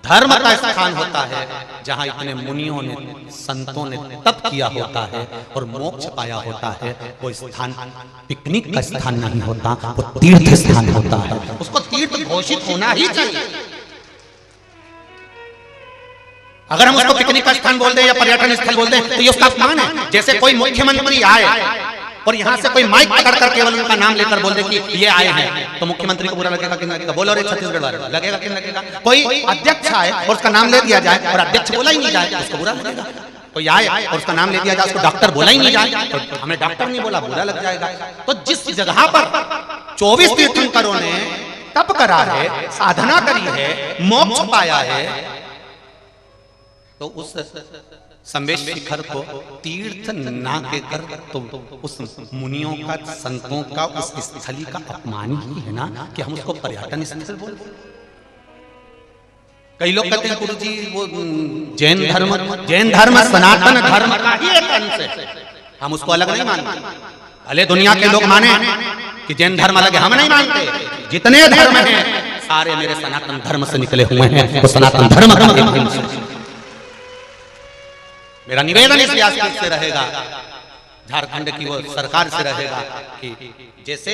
धर्म का स्थान होता है, जहां इतने मुनियों ने, संतों ने तप किया होता है और मोक्ष पाया होता है, वो स्थान पिकनिक का स्थान नहीं होता, वो तीर्थ स्थान होता है। उसको तीर्थ घोषित होना ही चाहिए। अगर हम उसको पिकनिक का स्थान बोल दें या पर्यटन स्थल बोल दें तो ये उसका अपमान है। जैसे कोई मुख्यमंत्री आए और यहाँ से कोई माइक पकड़ कर केवल उनका नाम लेकर बोल दे कि ये आए हैं, तो मुख्यमंत्री को बुरा लगेगा कि लगेगा? बोलो रे छत्तीसगढ़ वाले, लगेगा कि लगेगा? कोई अध्यक्ष आए और उसका नाम ले दिया जाए और अध्यक्ष बोला ही नहीं जाए, उसको बुरा लगेगा। कोई आए और उसका नाम ले दिया जाए, उसको डॉक्टर बोला ही नहीं जाए, तो हमें डॉक्टर नहीं बोला, बुरा लग जाएगा। तो जिस जगह पर 24 तीर्थंकरों ने तप करा है, साधना करी है, मोक्ष पाया है, तो उस संवेश शिखर को तीर्थ ना कहकर तो उस मुनियों का, संतों का, उस स्थली का अपमान ही है ना कि हम उसको पर्यटन स्थल बोल। कई लोग कहते हैं गुरुजी वो जैन धर्म सनातन धर्म का ही एक अंश है, हम उसको अलग नहीं मानते। भले दुनिया के लोग माने कि जैन धर्म अलग है, हम नहीं मानते। जितने धर्म हैं सारे मेरे सनातन धर्म से निकले हुए हैं, वो सनातन धर्म का एक अंश है। मेरा निवेदन इस व्यासपीठ से रहेगा, झारखंड की वो सरकार से रहेगा कि जैसे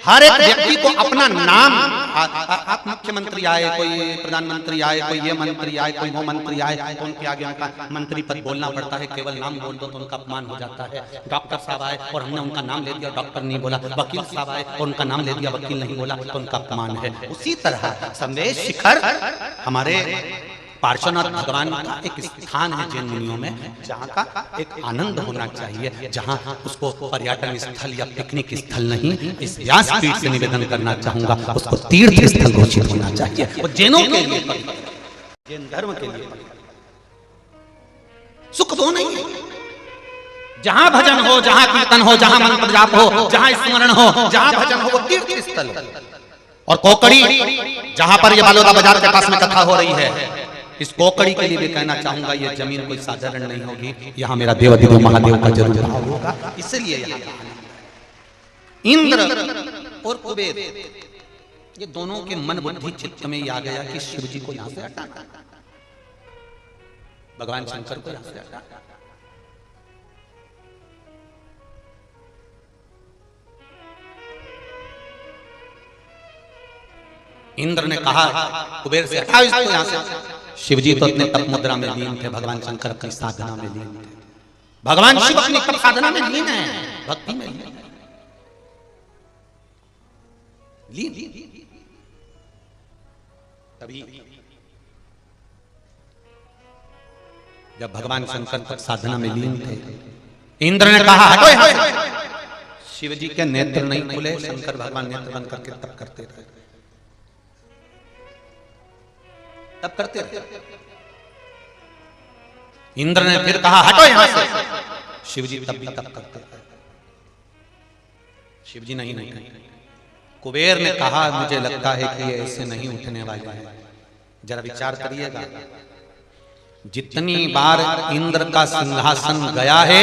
हर एक व्यक्ति को अपना नाम, आप मुख्यमंत्री आए, कोई प्रधानमंत्री आए, कोई ये मंत्री आए, कोई वो मंत्री आए, तो उनके आगे उनका मंत्री पद बोलना पड़ता है, केवल नाम बोल दो तो उनका अपमान हो जाता है। डॉक्टर साहब आए और हमने उनका नाम ले दिया, डॉक्टर नहीं बोला। वकील साहब आए और उनका नाम ले दिया, वकील नहीं बोला, तो उनका अपमान है। उसी तरह संवेश शिखर हमारे पार्श्वनाथ भगवान का एक स्थान है जैन मुनियों में, जहाँ का एक आनंद होना चाहिए, जहाँ उसको पर्यटन स्थल या पिकनिक स्थल नहीं, इस व्यासपीठ से निवेदन करना चाहूंगा उसको तीर्थ स्थल घोषित होना चाहिए। वो जैनों के लिए, जैन धर्म के लिए सुख वो नहीं है। जहाँ भजन हो, जहाँ कीर्तन हो, जहाँ मंत्र जाप हो, जहाँ स्मरण हो, जहाँ भजन हो, वो तीर्थ स्थल। और कोकड़ी, जहाँ पर ये बालोदा बाजार के पास में कथा हो रही है, इस कोकड़ी के लिए भी कहना चाहूंगा ये जमीन कोई साधारण नहीं होगी, यहाँ मेरा देवाधिदेव महादेव का जरूर होगा। इसलिए यहाँ इंद्र और कुबेर ये दोनों के मन बुद्धि चित्त में आ गया कि शिव जी को यहाँ से हटाना, भगवान शंकर को यहाँ से हटाना। इंद्र ने कहा कुबेर से हटाओ इसको यहाँ से। शिवजी तो अपने तप मुद्रा में लीन थे, भगवान शंकर अपनी साधना में लीन थे। भगवान शिव अपनी तप साधना में लीन है, भक्ति में लीन। तभी जब भगवान शंकर तप साधना में लीन थे, इंद्र ने कहा हटो यहाँ से। शिवजी के नेत्र नहीं खुले, शंकर भगवान नेत्र बंद करके तप करते रहे, तब करते रहे। इंद्र ने फिर कहा हटो यहां से। शिवजी तब भी तब करते रहे, शिवजी नहीं। कुबेर ने कहा मुझे लगता है कि ये ऐसे नहीं उठने वाले हैं, जरा विचार करिएगा। जितनी बार इंद्र का सिंहासन गया है,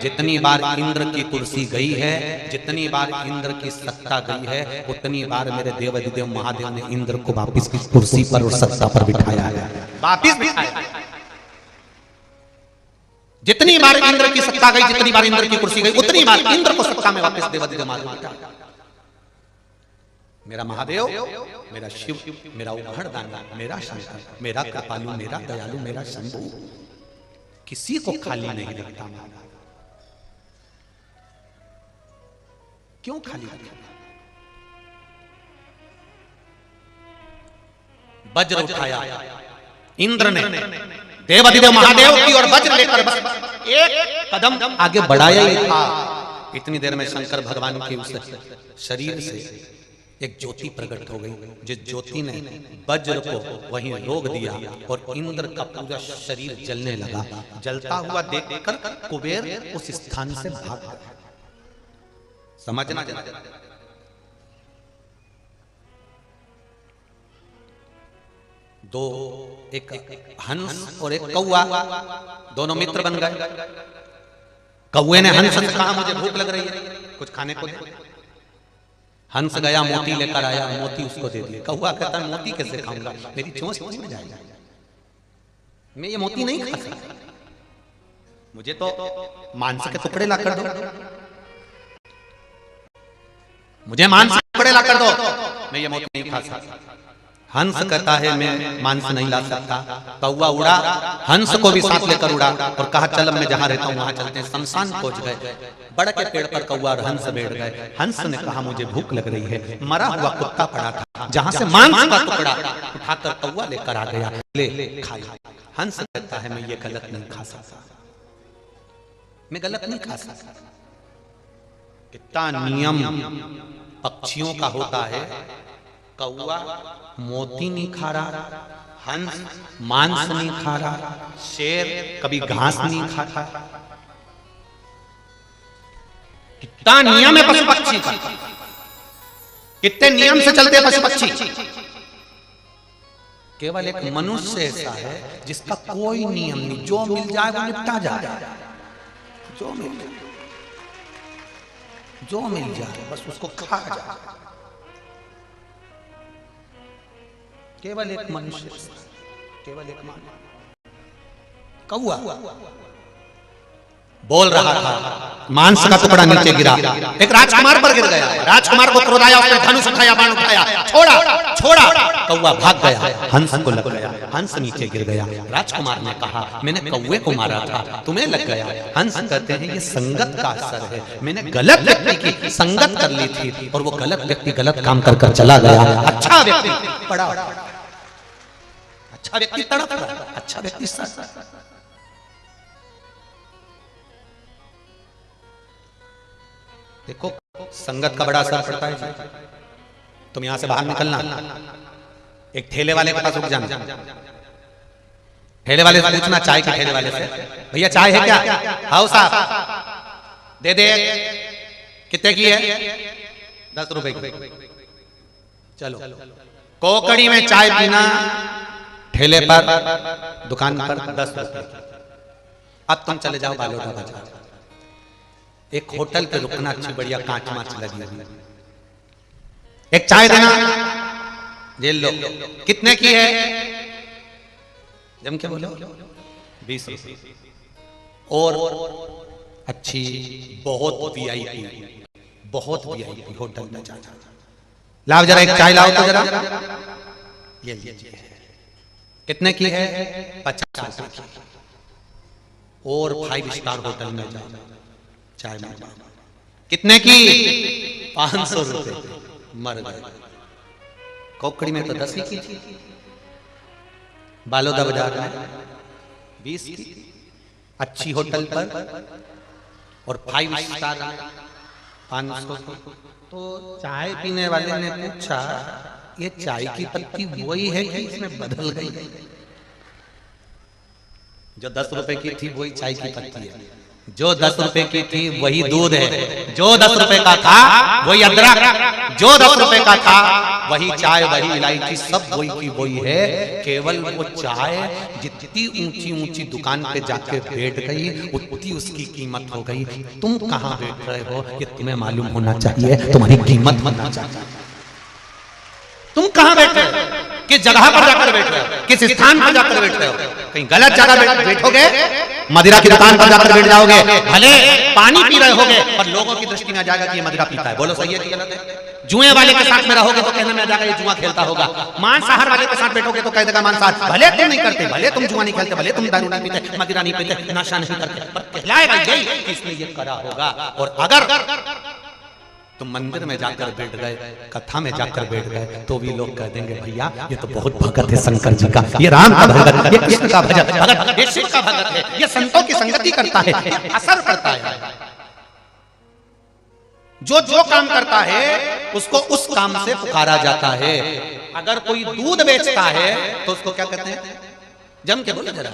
जितनी बार इंद्र की कुर्सी गई है, जितनी बार इंद्र की सत्ता गई है, उतनी बार मेरे देवाधिदेव महादेव ने इंद्र को वापिस की कुर्सी पर और सत्ता पर बिठाया है, वापिस बिठाया। जितनी बार इंद्र की सत्ता गई, जितनी बार इंद्र की कुर्सी गई, उतनी बार इंद्र को सत्ता में वापिस देवाधिदेव महादेव बिठाया। मेरा महादेव, मेरा शिव, मेरा उघड़दाना, मेरा शंकर, मेरा कृपालु, मेरा दयालु, मेरा शंभु किसी को खाली नहीं रखता। क्यों खाली रखा? वज्र उठाया इंद्र ने देवाधिदेव महादेव की, और वज्र लेकर बस एक कदम आगे बढ़ाया ही था। इतनी देर में शंकर भगवान के उस शरीर से एक ज्योति प्रकट हो गई, जिस ज्योति ने वज्र को वहीं रोक दिया और इंद्र का पूरा शरीर जलने लगा। जलता हुआ देखकर कुबेर उस स्थान से भाग गया। समझना। दो, एक हंस और एक कौआ, दोनों मित्र बन गए। कौए ने हंस से कहा मुझे भूख लग रही है, कुछ खाने को दे। हंस गया मोती लेकर आया, मोती उसको दे दिया। कौआ कहता है मोती कैसे खाऊंगा, मेरी चोंच में जाएगा, मैं ये मोती नहीं खा सकता, मुझे तो मांस के टुकड़े ला कर दो, मुझे मांस के टुकड़े ला कर दो, मैं ये मोती नहीं खा सकता। हंस कहता है मैं मांस नहीं ला सकता। कौआ उड़ा, हंस को भी साथ लेकर उड़ा और कहा चल मैं जहां रहता हूं वहां चलते हैं। शमशान पहुंच गए, बड़ के पेड़ पर कौआ और हंस बैठ गए। हंस ने कहा मुझे भूख लग रही है, मरा हुआ कुत्ता पड़ा था जहां से मांस का टुकड़ा उठाकर कौआ लेकर आ गया, ले खा। हंस कहता है मैं ये गलत नहीं खा सकता, मैं गलत नहीं खा सकता। कितना नियम पक्षियों का होता है। कौआ मोती नहीं खा रहा, हंस मांस नहीं खा रहा, शेर कभी घास नहीं खाता। कितना नियम है पशु पक्षी का, कितने नियम से चलते हैं पशु पक्षी। केवल एक मनुष्य ऐसा है जिसका कोई नियम नहीं, जो मिल जाए वो निपटा जाए, जो मिल जाए बस उसको खा जाए। केवल एक मनुष्य, केवल एक कौआ बोल रहा था, मांस का टुकड़ा नीचे गिरा, एक राजकुमार पर गिर गया। राजकुमार को क्रोध आया, उसने धनुष उठाया, बाण उठाया, छोड़ा छोड़ा, कौआ भाग गया, हंस को लग गया, हंस नीचे गिर गया। राजकुमार ने कहा मैंने कौवे को मारा था, तुम्हें लग गया। हंस कहते हैं ये संगत का असर है, मैंने गलत व्यक्ति की संगत कर ली थी और वो गलत व्यक्ति गलत काम कर कर चला गया। अच्छा व्यक्ति पड़ा, अच्छा व्यक्ति तड़प रहा, अच्छा व्यक्ति सड़। देखो संगत का बड़ा असर पड़ता है। तुम यहां से बाहर निकलना, एक ठेले वाले के पास रुक जाना, ठेले वाले से पूछना, चाय के ठेले वाले से, भैया चाय है क्या? हाँ साहब दे दे। कितने की है? 10 रुपए की। चलो कोकड़ी में चाय पीना, ठेले पर दुकान पर 10 रुपए। अब तुम चले जाओ बालोटा बाजार, एक होटल पे रुकना, अच्छी बढ़िया कांच माच लगी हुई, एक चाय देना, जेल लो। कितने की है? जम के बोलो 20 रुपए। और अच्छी बहुत वीआईपी, बहुत वीआईपी होटल में जा, लाओ जरा एक चाय लाओ तो जरा, ये लीजिए। कितने की है? 50 रुपए की। और 5 स्टार होटल में जाओ, चाय में कितने की? 500 रुपए। मर गए। कोकड़ी में तो 10 की थी, बालोदा बाजार में 20 की। अच्छी होटल पर और 5 स्टार 500। तो चाय पीने वाले ने पूछा ये चाय की पत्ती वही है कि इसमें बदल गई? जो 10 रुपए की थी वही चाय की पत्ती है, जो 10 रुपए की थी वही दूध है, जो 10 रुपए का था वही अदरक, जो 10 रुपए का था वही चाय, वही इलायची, सब वही की वही है। केवल वो चाय जितनी ऊंची ऊंची दुकान पे जाके बैठ गई उतनी उसकी कीमत हो गई। तुम कहाँ बैठ रहे हो ये तुम्हें मालूम होना चाहिए, तुम्हारी कीमत होना चाहिए। तुम कहाँ बैठ रहे हो, किस जगह पर जाकर बैठ रहे हो, किस स्थान पर जाकर बैठ रहे हो? कहीं गलत जगह बैठोगे, मदिरा की दुकान पर जाकर बैठ जाओगे, भले पानी पी रहे होगे पर लोगों की दृष्टि में आ जाएगा कि ये मदिरा पीता है। बोलो सही है कि गलत है? जुए वाले के साथ में रहोगे तो कहने में आ जाएगा ये जुआ खेलता होगा। मांसाहार वाले के साथ बैठोगे तो कह देगा मांसाहार। भले तुम नहीं करते, भले तुम जुआ नहीं खेलते, भले तुम दारू नहीं पीते, मदिरा नहीं पीते, नशा नहीं करते, पर कहलाएगा यही कि इसने ये करा होगा। और अगर तुम मंदिर में जाकर बैठ गए, कथा में जाकर बैठ गए, तो भी लोग कह देंगे भैया ये तो बहुत भगत है शंकर जी का, ये राम का भगत, ये कृष्ण का भगत, ये शिव का भगत है, ये संतों की संगति करता है, ये असर पड़ता है। जो जो काम करता है उसको उस काम से पुकारा जाता है। अगर कोई दूध बेचता है तो उसको क्या कहते हैं? जम के बोलो जरा,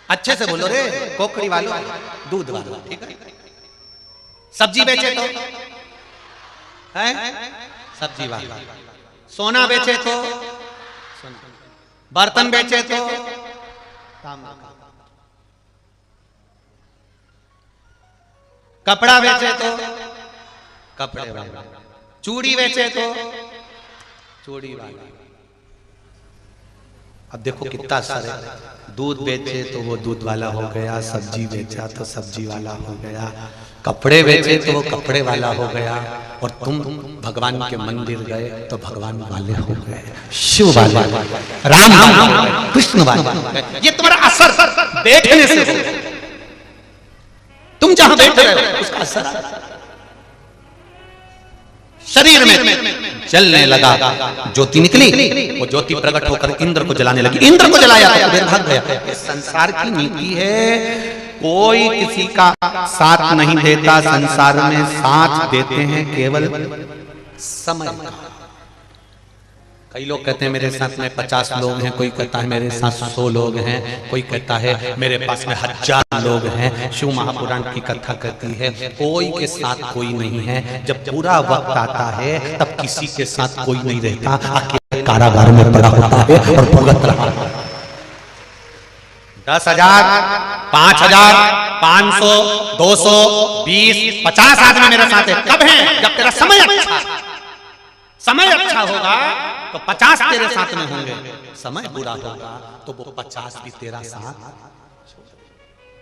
अच्छे से बोलो रे, कोकड़ी वालों, दूध वालों, ठीक है। सब्जी बेचे तो है सब्जी वाला। सोना बेचे तो बर्तन बेचे तो तांबा का, कपड़ा बेचे तो कपड़े वाला, चूड़ी बेचे तो चूड़ी वाला। अब देखो कितना असर है। दूध बेचे तो वो दूध वाला हो गया, सब्जी बेचा तो सब्जी वाला हो गया, कपड़े बेचे तो वो कपड़े वाला हो गया, और तुम भगवान के मंदिर गए तो भगवान वाले हो गए, शिव वाले, राम वाले, कृष्ण वाले। ये तुम्हारा असर बैठने से हो, तुम जहां बैठ रहे हो उसका असर शरीर में जलने लगा। ज्योति निकली, वो ज्योति प्रकट होकर इंद्र को जलाने लगी, इंद्र को जलाया तो कुबेर भाग गया। ये संसार की नीति है, कोई किसी का साथ नहीं देता, संसार में साथ देते हैं केवल समय का। कई लोग कहते हैं मेरे साथ में 50 लोग हैं, कोई कहता है मेरे साथ 100 लोग हैं, कोई कहता है मेरे पास में 1000 लोग हैं। शिव महापुराण की कथा कहती है कोई के साथ कोई नहीं है। जब पूरा वक्त आता है तब किसी के साथ कोई नहीं रहता, अकेले कारागार में पड़ा होता है और भुगत रहा है। 10,000, 5,000, 500, 200, 20, 50 आदमी मेरे साथ है। कब है? जब तेरा समय अच्छा, समय अच्छा होगा तो 50 तेरे साथ में होंगे, समय बुरा होगा तो वो 50 भी तेरा साथ।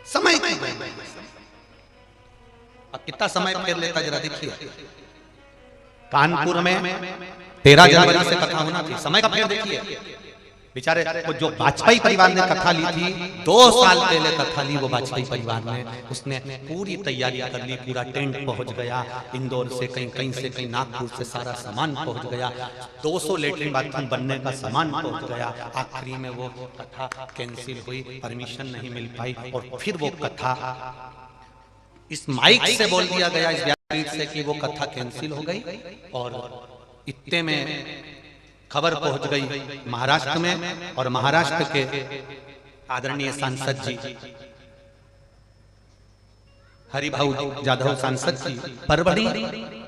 समय की अब कितना समय फेर लेता जरा देखिए। कानपुर में 13 जनवरी से कथा होना थी, समय का फेर देखिए। बेचारे वो जो वाजपेयी परिवार ने कथा ली थी, 2 साल पहले कथा ली वो वाजपेयी परिवार ने, उसने पूरी तैयारी कर ली, पूरा टेंट पहुंच गया, इंदौर से कहीं से कहीं नागपुर से सारा सामान पहुंच गया, 200 लेटरिन बाथरूम बनने का सामान पहुंच गया। आखिरी में वो कथा कैंसिल हुई, परमिशन नहीं मिल पाई, और फिर वो कथा इस माइक से बोल दिया गया, इस व्यासपीठ से कि वो कथा कैंसिल हो गई। और इतने में खबर पहुंच गई महाराष्ट्र में, और महाराष्ट्र के आदरणीय सांसद जी हरिभाऊ जाधव सांसद जी परभणी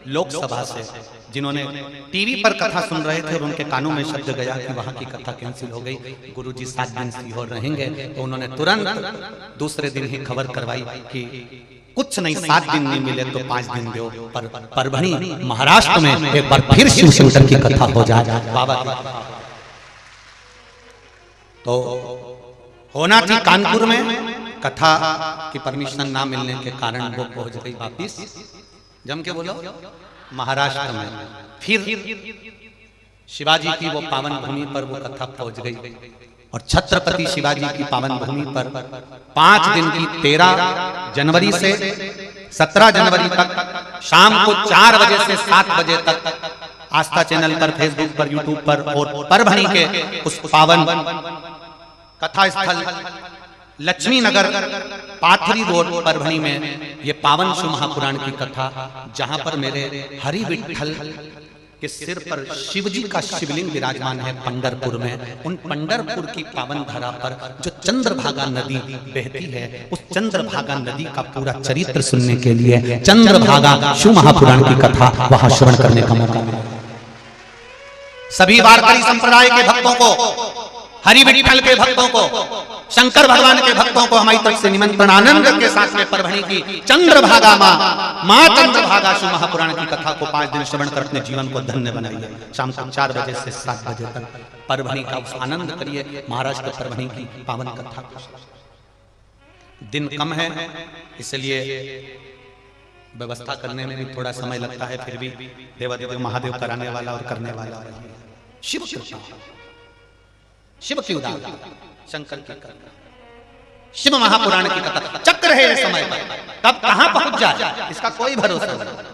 लोकसभा से, जिन्होंने टीवी पर कथा सुन रहे थे और उनके कानों में शब्द गया कि वहां की कथा कैंसिल हो गई, गुरुजी 7 दिन सीहोर रहेंगे, तो उन्होंने तुरंत दूसरे दिन ही खबर करवाई कि कुछ नहीं, 7 दिन नहीं मिले तो 5 दिन दो, पर परभणी महाराष्ट्र में एक बार फिर शिव शंकर की कथा हो जाए बाबा की। तो होना थी कानपुर में, कथा की परमिशन ना मिलने के कारण वो पहुंच गई वापिस, जम के बोलो, महाराष्ट्र में। फिर शिवाजी की वो पावन भूमि पर वो कथा पहुंच गई, और छत्रपति शिवाजी की पावन भूमि पर 5 दिन की 13 जनवरी से 17 जनवरी तक शाम को 4 बजे से 7 बजे तक आस्था चैनल पर, फेसबुक पर, यूट्यूब पर और परभणी के उस पावन कथा स्थल लक्ष्मी नगर पाथरी रोड परभणी में ये पावन शिव महापुराण की कथा, जहां पर मेरे हरि विठल के सिर पर शिवजी का शिवलिंग विराजमान है पंढरपुर में, उन पंढरपुर की पावन धरा पर जो चंद्रभागा नदी बहती है, उस चंद्रभागा नदी का पूरा चरित्र सुनने के लिए चंद्रभागा शिव महापुराण की कथा वहां श्रवण करने का मौका मिला। सभी वारकरी संप्रदाय के भक्तों को, हरि विठल के भक्तों को, शंकर भगवान के भक्तों को हमारी तरफ से निमंत्रण, आनंद के साथ में परभणी की चंद्रभागा माँ चंद्रभागा शिव महापुराण की कथा को 5 दिन श्रवण कर अपने जीवन को धन्य बनाइए। शाम को 4 बजे से 7 बजे तक परभणी का आनंद करिए, महाराष्ट्र परभणी की पावन कथा को। दिन कम है इसलिए व्यवस्था करने में भी थोड़ा समय लगता है, फिर भी देवादेव महादेव कराने वाला और करने वाला शिव शिव की उदाहरण, शंकर की कथा, शिव महापुराण की कथा चक्र है ये समय पर, कब कहां पहुंच जाए इसका कोई भरोसा नहीं।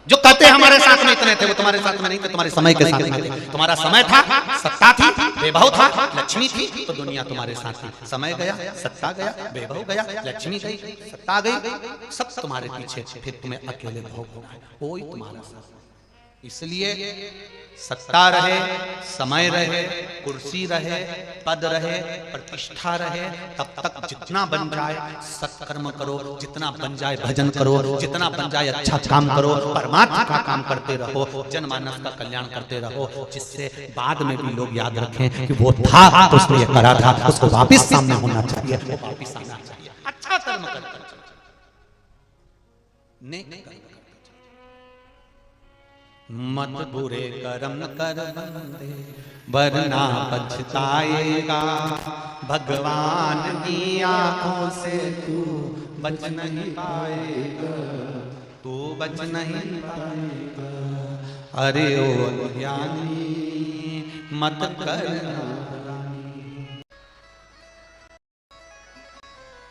जो कहते हमारे साथ में इतने थे वो तुम्हारे साथ में नहीं थे, तुम्हारे समय के साथ में थे। तुम्हारा समय था, सत्ता थी, वैभव था, लक्ष्मी थी, तो दुनिया तुम्हारे साथ थी। समय गया, सत्ता गया, वैभव गया, लक्ष्मी गई, सत्ता गई, सब तुम्हारे पीछे, फिर तुम्हें अकेले भोग होगा, कोई तुम्हारा साथ। इसलिए सत्ता रहे, समय रहे, कुर्सी रहे, पद रहे, प्रतिष्ठा रहे, तब तक जितना बन जाए सत्कर्म करो, जितना बन जाए भजन करो, जितना बन जाए अच्छा काम करो, परमात्मा का काम करते रहो, जनमानस का कल्याण करते रहो, जिससे बाद में भी लोग याद रखें कि वो था तो उसने ये करा था, उसको वापिस सामने होना चाहिए, वो वापिस आना चाहिए। अच्छा कर्म करना चाहिए, नेक कर्म। मत बुरे कर्म कर बंदे वरना पछताएगा, भगवान की आंखों से तू बच नहीं पाएगा, तू बच नहीं पाएगा। अरे ओ ज्ञानी मत कर।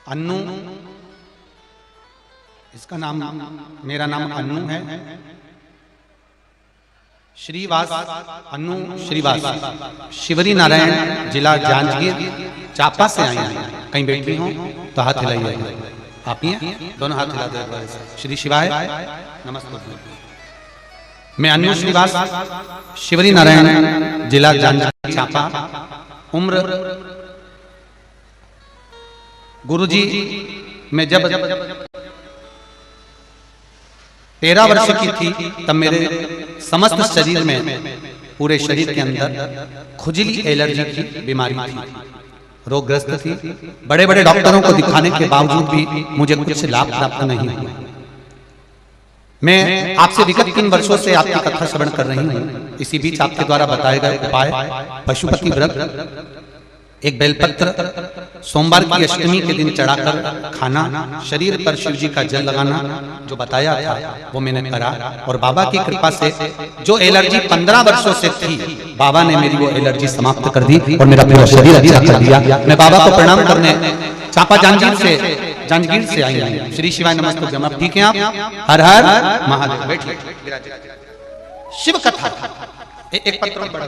अन्नू, इसका नाम, मेरा नाम अन्नू है। श्रीवास, अन्नू श्रीवास, शिवरी नारायण, जिला जांजगीर चापा से आई हैं। कहीं बैठी हो तो हाथ हिलाइए। आप ही हैं? दोनों हाथ हिला दे। श्री शिवाय नमस्ते। मैं अन्नू श्रीवास, शिवरी नारायण, जिला जांजगीर चापा। उम्र, गुरुजी मैं जब 13 वर्ष की थी तब मेरे समस्त शरीर में, पूरे शरीर के अंदर खुजली, एलर्जी की बीमारी थी, रोगग्रस्त थी। बड़े बड़े डॉक्टरों को दिखाने के बावजूद भी मुझे कुछ लाभ प्राप्त नहीं हुआ। मैं आपसे विगत 3 वर्षों से आपकी कथा श्रवण कर रही हूँ। इसी बीच आपके द्वारा बताए गए उपाय, पशुपति व्रत, एक बेलपत्र सोमवार की अष्टमी के दिन चढ़ाकर खाना, शरीर पर शिव जी का जल लगाना, जो बताया था वो मैंने करा। और बाबा की कृपा से जो एलर्जी 15 वर्षों से थी, बाबा ने मेरी वो एलर्जी समाप्त कर दी और मेरा पूरा शरीर अच्छा कर दिया। मैं बाबा को प्रणाम करने चापा जांजगीर से आई हूँ। श्री शिवाय नमस्ते। जब ठीक है आप? हर हर महादेव। बैठिए। शिव कथा एक पत्र बड़ा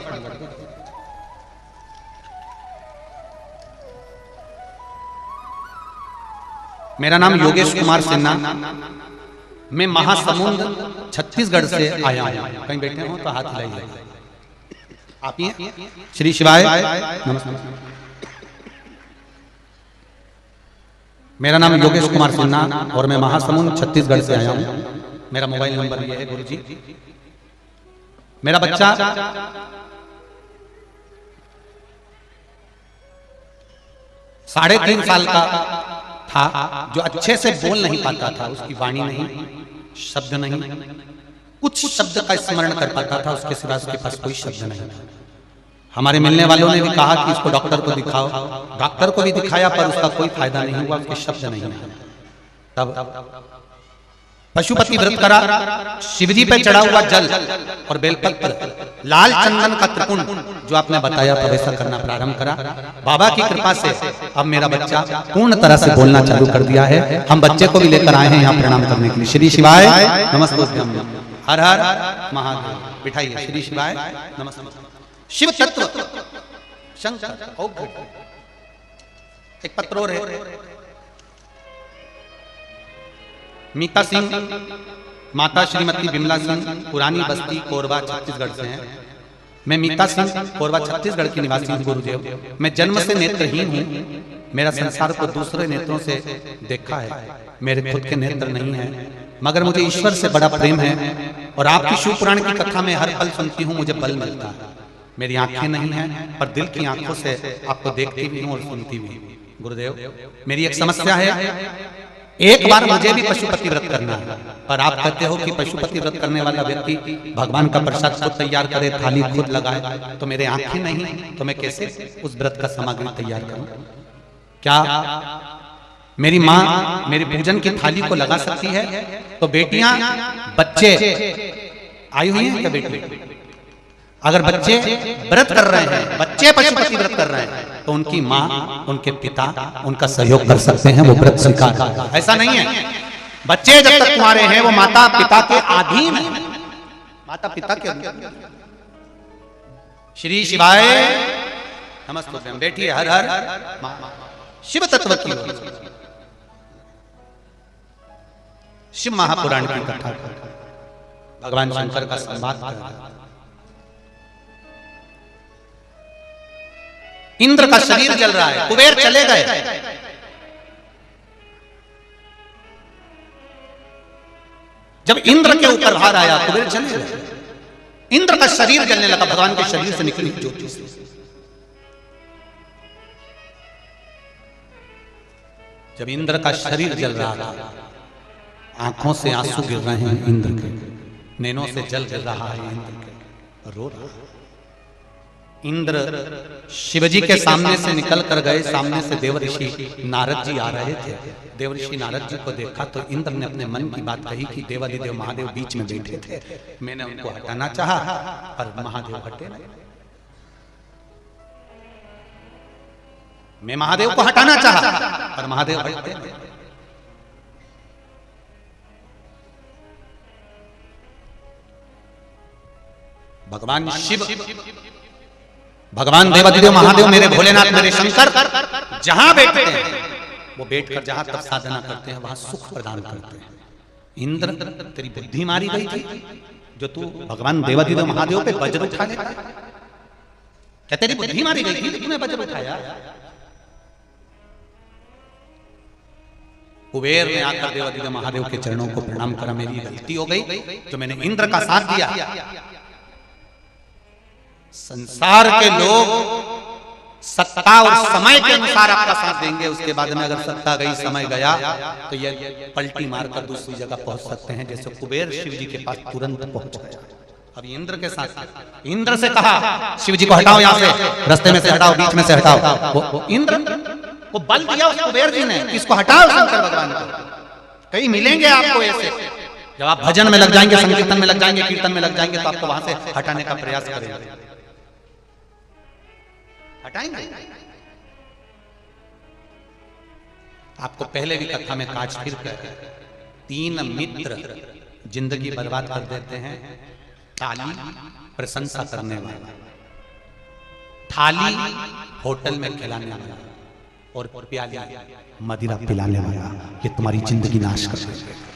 मेरा नाम योगेश कुमार सिन्हा, मैं महासमुंद छत्तीसगढ़ से आया हूँ। कहीं बैठे हो तो हाथ हिलाइए। आप ही हैं? श्री शिवाय नमस्ते। मेरा नाम योगेश कुमार सिन्हा और मैं महासमुंद छत्तीसगढ़ से आया हूँ। मेरा मोबाइल नंबर ये है गुरुजी। मेरा बच्चा 3.5 साल का था, जो अच्छे से बोल नहीं पाता था, उसकी वाणी नहीं, शब्द नहीं, कुछ शब्द का स्मरण कर पाता था, उसके सिवा उसके पास कोई शब्द नहीं था। हमारे मिलने वालों ने भी कहा कि इसको डॉक्टर को दिखाओ। डॉक्टर को भी दिखाया पर उसका कोई फायदा नहीं हुआ, उसके शब्द नहीं आए। तब पशुपति व्रत करा, शिवजी पे चढ़ा हुआ जल और बेलपत्र, लाल चंदन का त्रिपुंड जो आपने बताया था वैसा करना प्रारंभ करा। बाबा की कृपा से अब मेरा बच्चा पूर्ण तरह से बोलना चालू कर दिया है। हम बच्चे को भी लेकर आए हैं यहाँ प्रणाम करने के लिए। श्री शिवाय नमस्ते। हर हर महादेव। बिठाइए। श्री शिवाय नमस्ते। शिव तत्व शंकर। एक पत्र और है। मीता सिंह, माता श्रीमती विमला सिंह, पुरानी बस्ती कोरबा छत्तीसगढ़ से हैं। मैं मीता सिंह, कोरबा छत्तीसगढ़ की निवासी हूँ। गुरुदेव, मैं जन्म से नेत्रहीन हूँ। मेरा संसार को दूसरे नेत्रों से देखा है, मेरे खुद के नेत्र नहीं है, मगर मुझे ईश्वर से बड़ा प्रेम है। और आपकी शिव पुराण की कथा में हर पल सुनती हूँ, मुझे बल मिलता है। मेरी आंखें नहीं हैं, पर दिल की आंखों से आपको देखती भी हूँ और सुनती भी। गुरुदेव, मेरी एक समस्या है। एक बार मुझे भी पशुपति व्रत करना है, पर आप कहते हो कि पशुपति व्रत करने वाला व्यक्ति भगवान का प्रसाद खुद तैयार करे, थाली खुद लगाए, तो मेरे आंखें नहीं, तो मैं कैसे उस व्रत का सामग्री तैयार करूं? क्या मेरी माँ मेरी पूजन की थाली को लगा सकती है? तो बेटियां, बच्चे आई हुई हैं क्या? बेटी, अगर बच्चे व्रत कर रहे हैं, बच्चे पशुपति व्रत कर रहे हैं, तो उनकी माँ, उनके पिता उनका सहयोग कर सकते हैं, वो व्रत स्वीकार। ऐसा नहीं है, बच्चे जब तक तुम्हारे हैं वो माता पिता के अधीन है, माता पिता के अधीन। श्री शिवाय नमस्ते। बैठिए। हर हर शिव तत्व की शिव महापुराण की कथा। भगवान शंकर का संवाद कर रहा है। इंद्र का शरीर जल रहा है, कुबेर चले गए। जब इंद्र के ऊपर भार आया, कुबेर चले गए। इंद्र का शरीर जलने लगा, भगवान के शरीर से निकली ज्योति से। जब इंद्र का शरीर जल रहा था, आंखों से आंसू गिर रहे हैं इंद्र के, नैनों से जल गिर रहा है इंद्र के, रो रहा है। इंद्र शिवजी के सामने से निकल कर गए। सामने से देवऋषि नारद जी आ रहे थे। देवऋषि नारद जी को देखा तो इंद्र ने अपने मन की बात कही कि देवादिदेव महादेव बीच में बैठे थे, मैंने उनको हटाना चाहा पर महादेव हटे नहीं। मैं महादेव को हटाना चाहा पर महादेव हटते नहीं। भगवान शिव, भगवान देवादिदेव महादेव, मेरे भोलेनाथ, मेरे शंकर जहां बैठते हैं वो बैठकर जहां तक साधना करते हैं वहां सुख प्रदान करते हैं। इंद्र, तेरी बुद्धि मारी गई थी जो तू भगवान देवादिदेव महादेव पे वज्र उठा लेता। क्या तेरी बुद्धि मारी गई थी लेकिन वज्र उठाया? कुबेर ने आकर देवादिदेव महादेव के चरणों को प्रणाम करा, मेरी गलती हो गई जो मैंने इंद्र का साथ दिया। संसार के लोग सत्ता और समय के अनुसार आपका साथ देंगे, उसके बाद में अगर सत्ता गई, समय गया तो ये पलटी मारकर दूसरी जगह पहुंच सकते हैं। जैसे कुबेर शिव जी के पास तुरंत पहुंच गया। अब इंद्र के साथ, इंद्र से कहा शिव जी को हटाओ, यहां से रास्ते में से हटाओ, बीच में से हटाओ। वो इंद्र को बल दिया उस कुबेर जी ने, इसको हटाओ शंकर भगवान को। कहीं मिलेंगे आपको ऐसे, जब आप भजन में लग जाएंगे, संकीर्तन में लग जाएंगे, कीर्तन में लग जाएंगे तो आपको वहां से हटाने का प्रयास करेंगे। हटाएंगे। आपको पहले भी कथा में काज फिर कहा, 3 मित्र जिंदगी बर्बाद कर देते हैं। थाली प्रशंसा करने वाला, थाली होटल में खिलाने वाला, और प्याली मदिरा पिलाने वाला, ये तुम्हारी जिंदगी नाश कर देते हैं।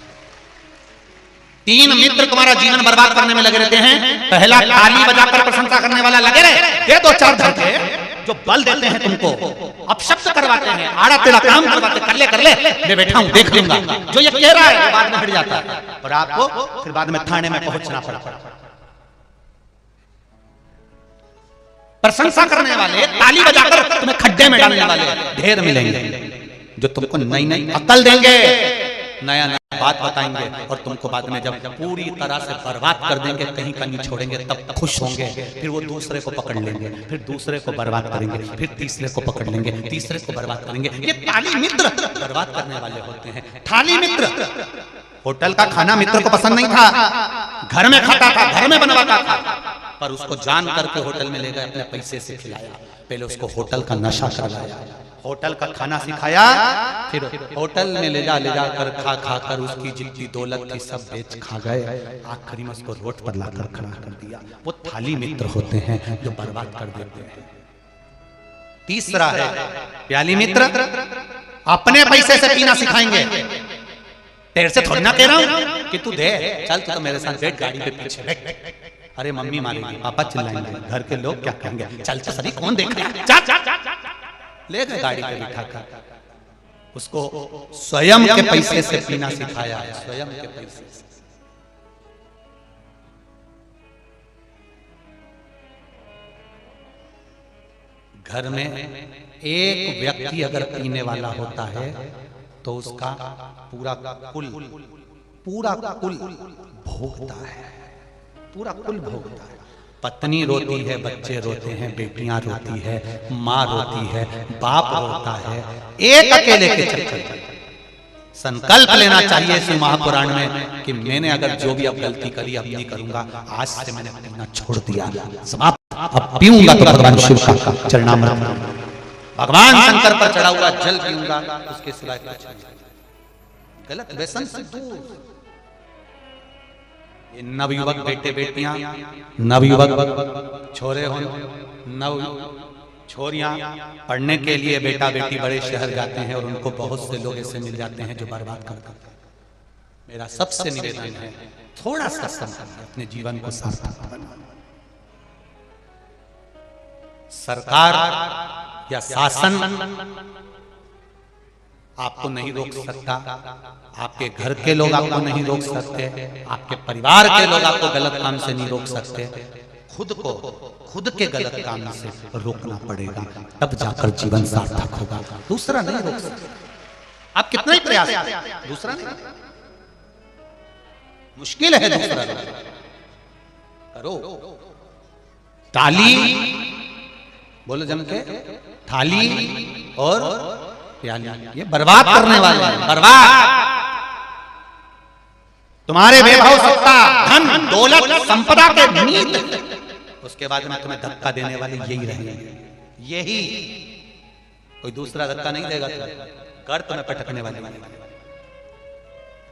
3 मित्र तुम्हारा जीवन बर्बाद करने में लगे रहते हैं। पहला थाली बजाकर प्रशंसा करने वाला लगे रहे, ये 2-4 धड़के जो बल देते हैं तुमको, अपशब्द करवाते हैं, आड़ा तेरा काम करवाते, कर ले मैं बैठा हूं देख लूंगा, जो ये कह रहा है बाद में हट जाता है और आपको फिर बाद में थाने में पहुंचना पड़ता है। प्रशंसा करने वाले, ताली बजाकर तुम्हें खड्डे में डालने वाले ढेर मिलेंगे, जो तुमको नई नई अकल देंगे, नया नया बात बताएंगे, और तुमको बाद में जब पूरी तरह से बर्बाद कर देंगे, कहीं का नहीं छोड़ेंगे, तब खुश होंगे। फिर वो दूसरे को पकड़ लेंगे, फिर दूसरे को बर्बाद करेंगे, फिर तीसरे को पकड़ लेंगे, तीसरे को बर्बाद करेंगे। ये थाली मित्र बर्बाद करने वाले होते हैं। थाली मित्र, होटल का खाना मित्र को पसंद नहीं था, घर में खाता था, घर में बनवाता था, पर उसको जान करके होटल में ले गए, अपने पैसे से खिलाया। पहले उसको होटल का नशा करवाया, होटल का खाना सिखाया, फिर होटल में ले जा कर खा कर उसकी जितनी दौलत थी सब बेच खा गए। आखिरी में उसको रोड पर लाकर खड़ा कर दिया। वो थाली मित्र होते हैं जो बर्बाद कर देते हैं। तीसरा है प्याली मित्र, अपने पैसे से पीना सिखाएंगे। तेरे से थोड़ी ना कह रहा हूं कि तू दे, चल तू तो मेरे साथ बैठ गाड़ी पे पीछे बैठ। अरे मम्मी मारेगी, पापा चिल्लाएंगे, घर के लोग क्या कहेंगे, चल तो सभी कौन देख रहा है, ले गए गाड़ी पे बिठा कर। उसको स्वयं के पैसे से पीना सिखाया है, स्वयं के पैसे से। घर में एक व्यक्ति अगर पीने वाला होता है तो उसका पूरा कुल भोगता है, पूरा कुल भोगता है। पत्नी रोती है, बच्चे रोते हैं, बेटियां रोती है, माँ रोती है, बाप रोता है, एक अकेले के चक्कर। संकल्प लेना चाहिए इस महापुराण में कि मैंने अगर जो भी अब गलती करी अब नहीं करूंगा, आज से मैंने पीना छोड़ दिया, अब पीऊंगा तो भगवान शिव का चरणामृत, भगवान शंकर पर चढ़ा हुआ जल पीऊंगा, उसके सिवाय कुछ नहीं। गलत व्यसन से दूर। नवयुवक बेटे बेटियां, नवयुवक छोरे हो, नव छोरियां पढ़ने के लिए बेटा बेटी बड़े शहर जाते हैं और उनको बहुत से लोग ऐसे मिल जाते हैं जो बर्बाद कर देते हैं। मेरा सबसे निवेदन है थोड़ा सा समय अपने जीवन को सार्थक बनाओ। सरकार या शासन आपको नहीं रोक सकता, आपके घर के लोग आपको नहीं रोक सकते, आपके परिवार के लोग आपको गलत काम से नहीं रोक सकते। खुद को खुद के गलत काम से रोकना पड़ेगा, तब जाकर जीवन सार्थक होगा। दूसरा नहीं रोक सकता। आप कितना ही प्रयास करें, दूसरा नहीं, मुश्किल है दूसरा करो। ताली बोलो जम के, थाली और प्याली, ये बर्बाद करने वाले हैं, बर्बाद। तुम्हारे वैभव, सत्ता, धन, दौलत, संपदा के नीत, उसके बाद में तुम्हें धक्का देने वाले यही रहेंगे, यही, कोई दूसरा धक्का नहीं देगा। गर्त में पटकने वाले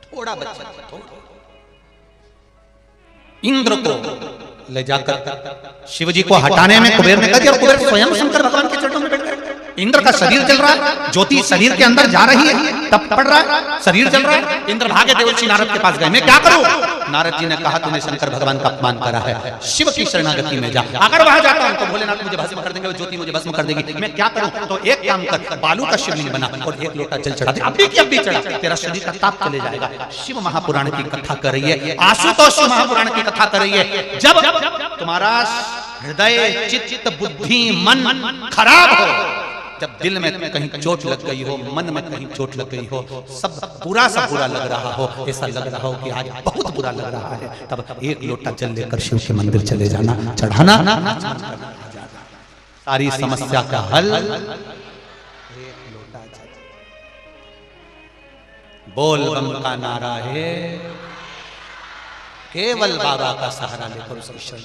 थोड़ा बच्चा, थोड़ा। इंद्र को ले जाकर शिव जी को हटाने में कुबेर ने कहा दिया, कुबेर स्वयं शंकर भगवान के चरणों में बैठ गए। इंद्र का शरीर जल रहा है, ज्योति शरीर के अंदर जा रही है, तप पड़ रहा है, शरीर जल रहा है। इंद्र भागे देवर्षि नारद के पास गए, मैं क्या करूं? नारद जी ने कहा तूने शंकर भगवान का अपमान करा है, शिव की शरणागति में जा। अगर वहां जाता हूं तो भोलेनाथ मुझे भस्म कर देंगे, वो ज्योति मुझे भस्म कर देगी। मैं क्या करूं? तो एक काम कर, बालू का शिवलिंग बना और एक लोटा जल चढ़ा दे, अभी की अभी चढ़ा, तेरा शरीर का ताप चले जाएगा। शिव महापुराण की कथा कर रही है, आशुतोष महापुराण की कथा कर रही है। जब तुम्हारा हृदय, चित्त, बुद्धि, मन खराब हो, जब दिल में कहीं चोट लग गई हो, मन में कहीं चोट लग गई हो, सब बुरा सा बुरा लग रहा हो, ऐसा लग रहा हो कि आज बहुत बुरा लग रहा है, तब एक लोटा जल लेकर शिव के मंदिर चले जाना, चढ़ाना, सारी समस्या का हल। एक लोटा जल, बोल बम का नारा है, केवल बाबा का सहारा लेकर उसकी शरण।